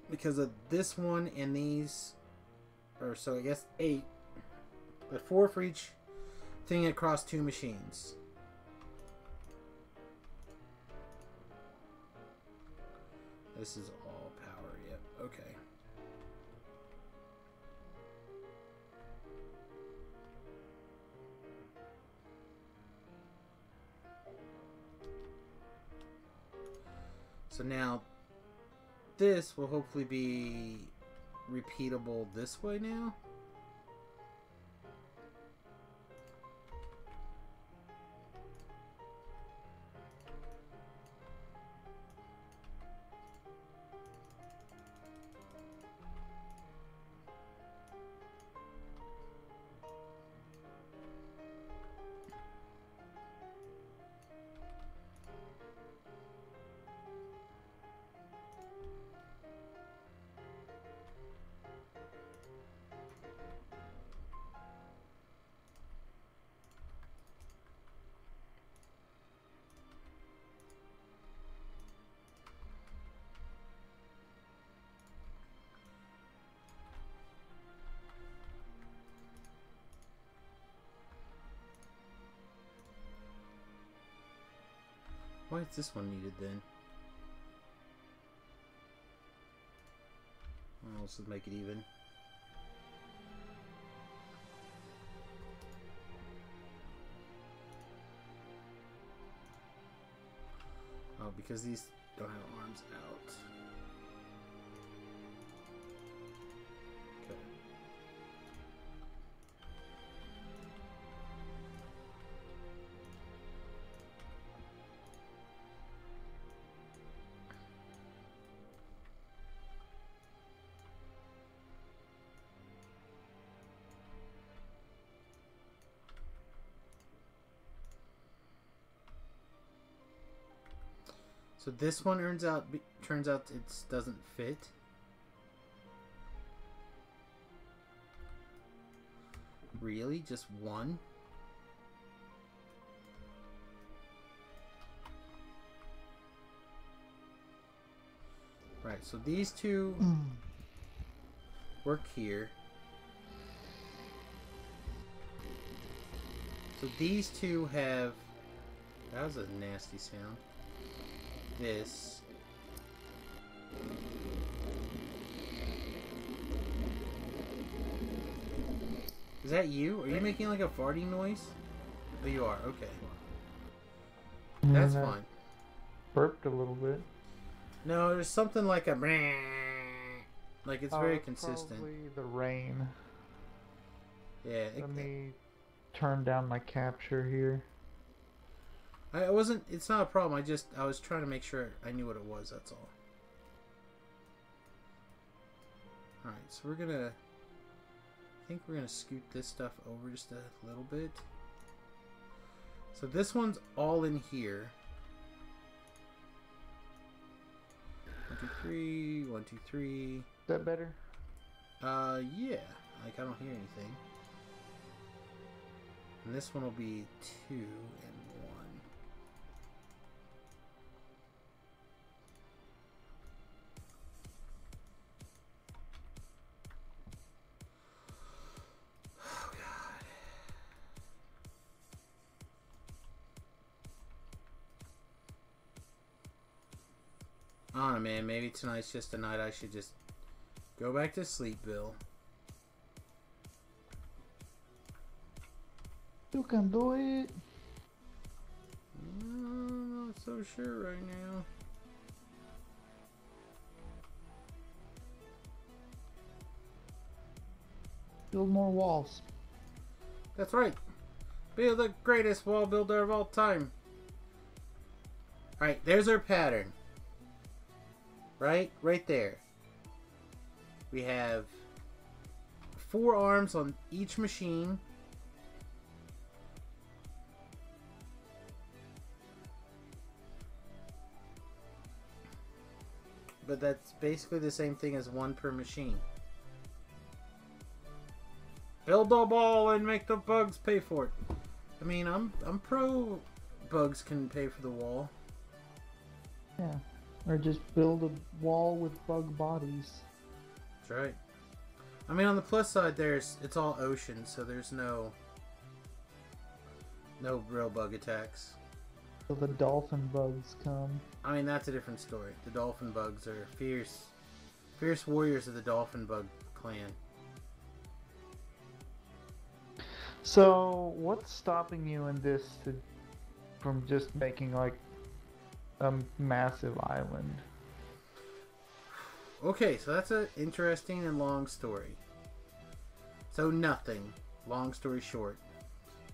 Because of this one and these, or so I guess 8. But 4 for each thing across 2 machines. This is all power, yep, okay. So now, this will hopefully be repeatable this way now. Why is this one needed then? Well, let's just make it even. Oh, because these don't have arms out. Okay. So this one turns out it doesn't fit. Really? Just one? Right, so these two work here. So these two have... That was a nasty sound. This. Is that you? Are you making like a farting noise? Oh, you are. Okay. That's fine. Burped a little bit. No, there's something like a... Like, it's very consistent. Probably the rain. Yeah. Let me turn down my capture here. I wasn't... It's not a problem. I was trying to make sure I knew what it was, that's all. Alright, so we're gonna... I think we're gonna scoot this stuff over just a little bit. So this one's all in here. 1, 2, 3. 1, 2, 3. Is that better? Yeah. Like, I don't hear anything. And this one will be 2 and 1. Oh, God. I don't know, man. Maybe tonight's just a night I should just go back to sleep, Bill. You can do it. I'm not so sure right now. Build more walls. That's right. Be the greatest wall builder of all time. Alright, there's our pattern. Right? Right there. We have 4 arms on each machine. But that's basically the same thing as 1 per machine. Build a wall and make the bugs pay for it. I mean, I'm pro bugs can pay for the wall. Yeah. Or just build a wall with bug bodies. That's right. I mean, on the plus side, it's all ocean, so there's no real bug attacks. So the dolphin bugs come. I mean, that's a different story. The dolphin bugs are fierce warriors of the dolphin bug clan. So, what's stopping you in this from just making like a massive island? Okay, so that's an interesting and long story. So nothing. Long story short.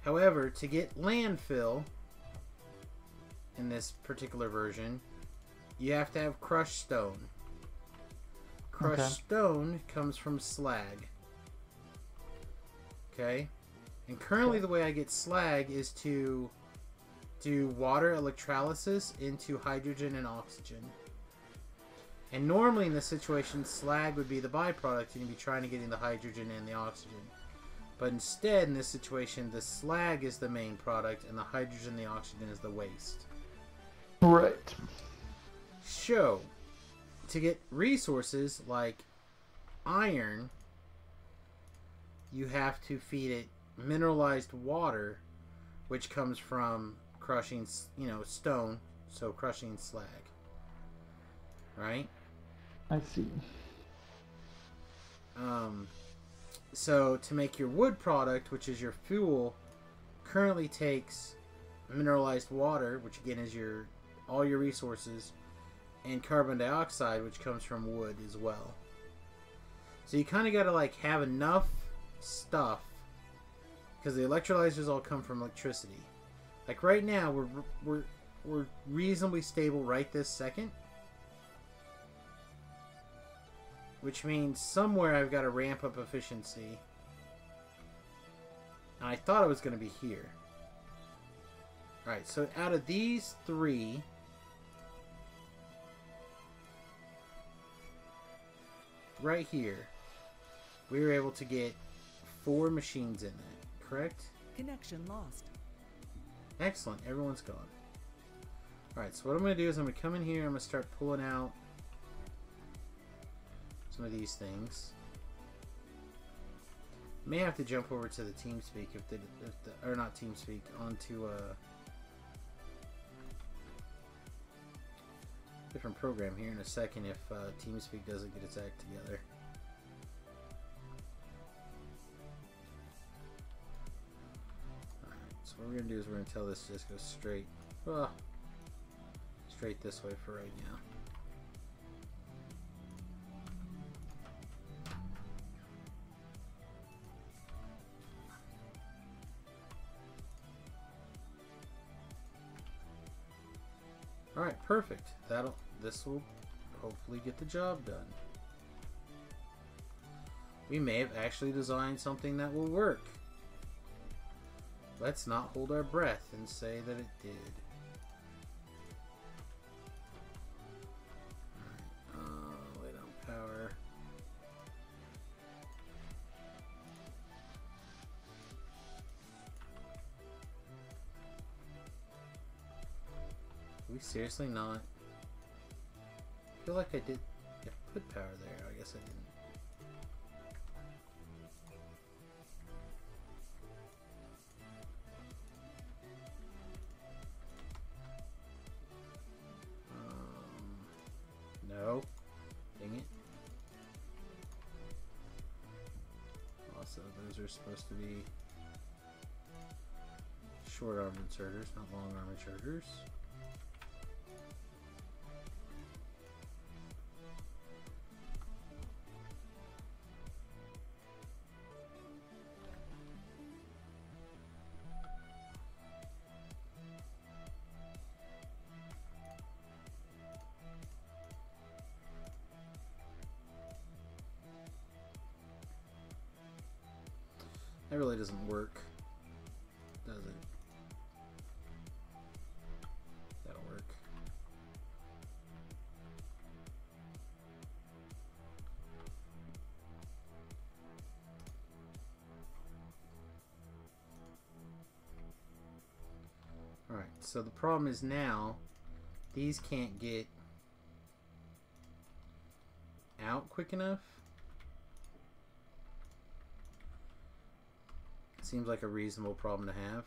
However, to get landfill in this particular version, you have to have crushed stone. Crushed stone comes from slag. Okay? And currently the way I get slag is to do water electrolysis into hydrogen and oxygen. And normally in this situation, slag would be the byproduct and you'd be trying to get in the hydrogen and the oxygen. But instead, in this situation, the slag is the main product and the hydrogen and the oxygen is the waste. Right. So, to get resources like iron, you have to feed it mineralized water, which comes from crushing, stone So crushing slag. Right? I see. So to make your wood product, which is your fuel, currently takes mineralized water, which again is all your resources, and carbon dioxide, which comes from wood as well. So you kind of got to like have enough stuff, because the electrolyzers all come from electricity. Like right now, we're reasonably stable right this second, which means somewhere I've got to ramp up efficiency. And I thought it was going to be here. Alright, so out of these 3, right here, we were able to get 4 machines in that, correct? Connection lost. Excellent, everyone's gone. Alright, so what I'm going to do is I'm going to come in here, I'm going to start pulling out some of these things. May have to jump over to the TeamSpeak or not TeamSpeak, onto different program here in a second if TeamSpeak doesn't get its act together. Alright, so what we're going to do is we're going to tell this to just go straight this way for right now. Alright, perfect. This will hopefully get the job done. We may have actually designed something that will work. Let's not hold our breath and say that it did. Alright, lay down power. Are we seriously not? I feel like I did put power there. I guess I didn't. No. Dang it. Also, those are supposed to be short arm inserters, not long arm inserters. That really doesn't work, does it? That'll work. Alright, so the problem is now these can't get out quick enough. Seems like a reasonable problem to have.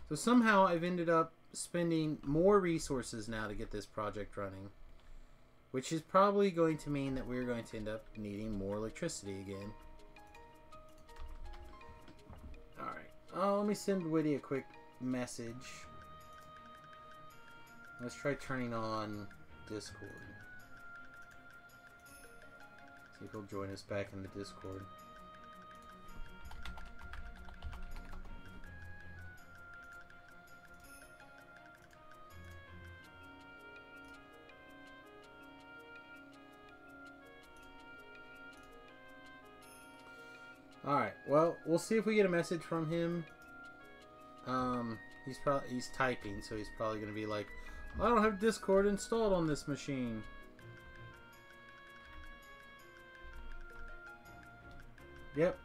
So somehow I've ended up spending more resources now to get this project running, which is probably going to mean that we're going to end up needing more electricity again. Alright, let me send Woody a quick message. Let's try turning on Discord. See if he'll join us back in the Discord. Alright, well, we'll see if we get a message from him. He's typing, so he's probably going to be like, I don't have Discord installed on this machine. Yep.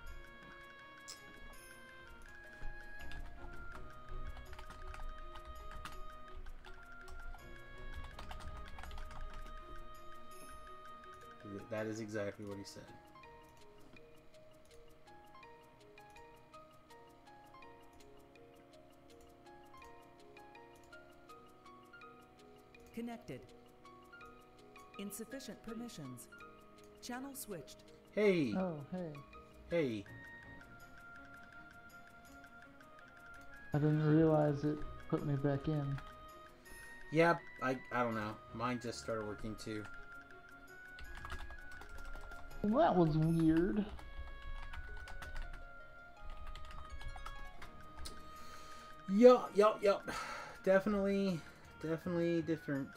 That is exactly what he said. Connected. Insufficient permissions. Channel switched. Hey. Oh, hey. Hey. I didn't realize it put me back in. Yep. I don't know. Mine just started working too. Well, that was weird. Yup. Definitely different.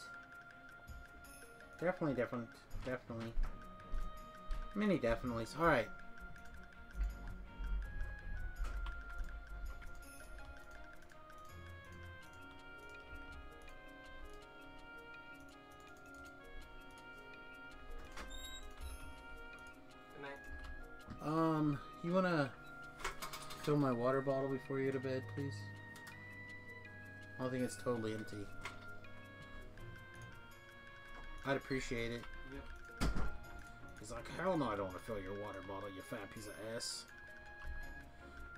Definitely different. Definitely. Many definitely's. Alright. You wanna fill my water bottle before you go to bed, please? I don't think it's totally empty. I'd appreciate it. Yep. He's like, hell no, I don't want to fill your water bottle, you fat piece of ass.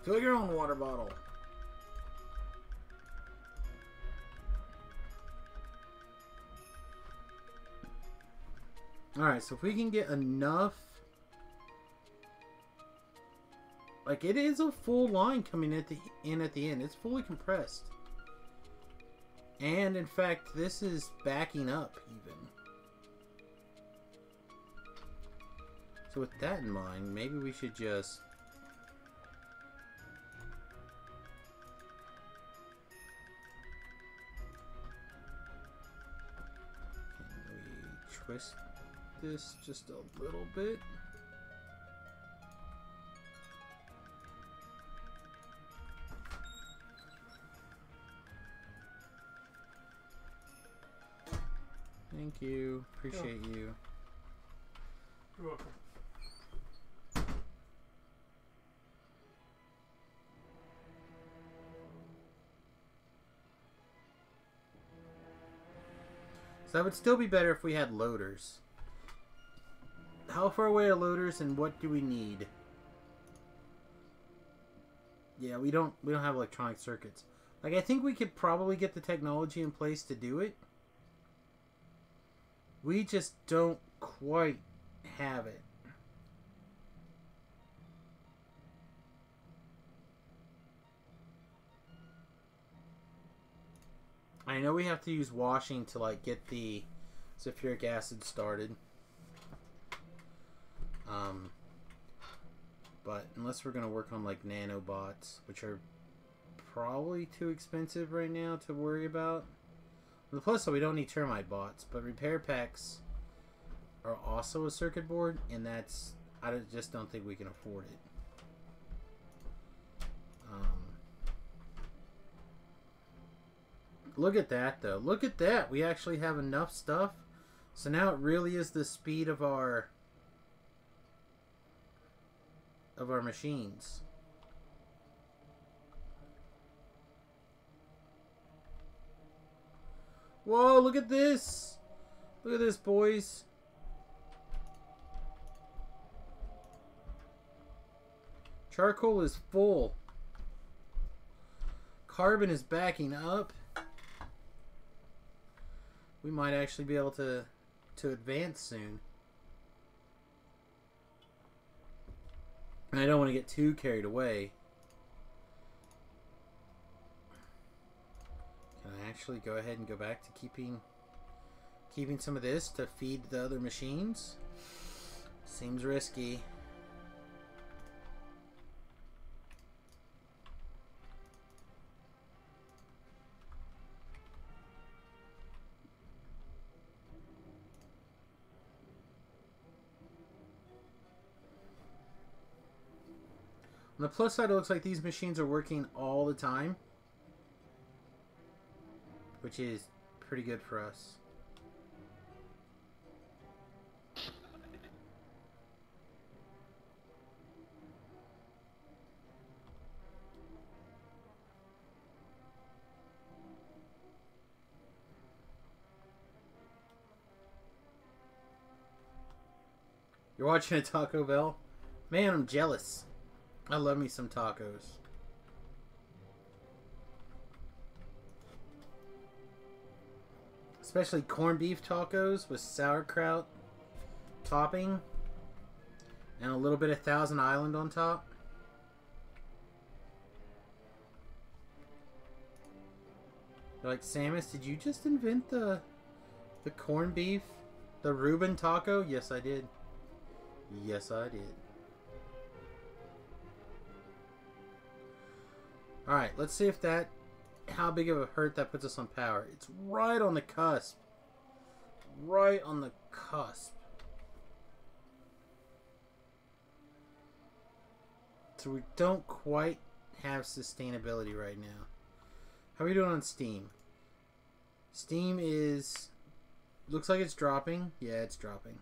Fill your own water bottle. Alright, so if we can get enough... Like, it is a full line coming at the end. It's fully compressed. And, in fact, this is backing up, even. So with that in mind, maybe we should just... Can we twist this just a little bit? Thank you. Appreciate you. You're welcome. So that would still be better if we had loaders. How far away are loaders and what do we need? Yeah, we don't have electronic circuits. Like, I think we could probably get the technology in place to do it. We just don't quite have it. I know we have to use washing to, like, get the sulfuric acid started. But unless we're going to work on, like, nanobots, which are probably too expensive right now to worry about. The plus, so we don't need termite bots, but repair packs are also a circuit board, and that's... I just don't think we can afford it. Look at that, though. Look at that. We actually have enough stuff. So now it really is the speed of our machines. Whoa, look at this. Look at this, boys. Charcoal is full. Carbon is backing up. We might actually be able to advance soon. And I don't want to get too carried away. Can I actually go ahead and go back to keeping some of this to feed the other machines? Seems risky. On the plus side, it looks like these machines are working all the time, which is pretty good for us. You're watching a Taco Bell? Man, I'm jealous. I love me some tacos. Especially corned beef tacos with sauerkraut topping and a little bit of Thousand Island on top. They're like, Samus, did you just invent the corned beef? The Reuben taco? Yes, I did. Yes, I did. Alright, let's see if that... how big of a hurt that puts us on power. It's right on the cusp. Right on the cusp. So we don't quite have sustainability right now. How are we doing on Steam? Steam is... looks like it's dropping. Yeah, it's dropping.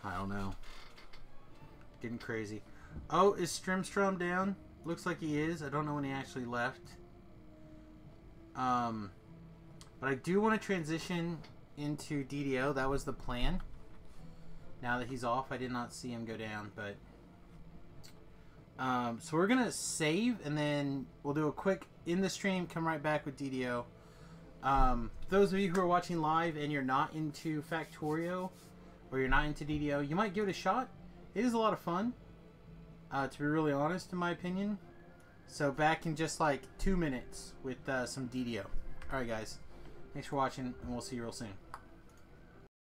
I don't know. Getting crazy. Oh, is Strimstrom down? Looks like he is. I don't know when he actually left. But I do want to transition into DDO. That was the plan. Now that he's off, I did not see him go down, but... so we're going to save, and then we'll do a quick in the stream, come right back with DDO. Those of you who are watching live and you're not into Factorio, or you're not into DDO, you might give it a shot. It is a lot of fun, to be really honest, in my opinion. So back in just like 2 minutes with some DDO. Alright guys, thanks for watching, and we'll see you real soon.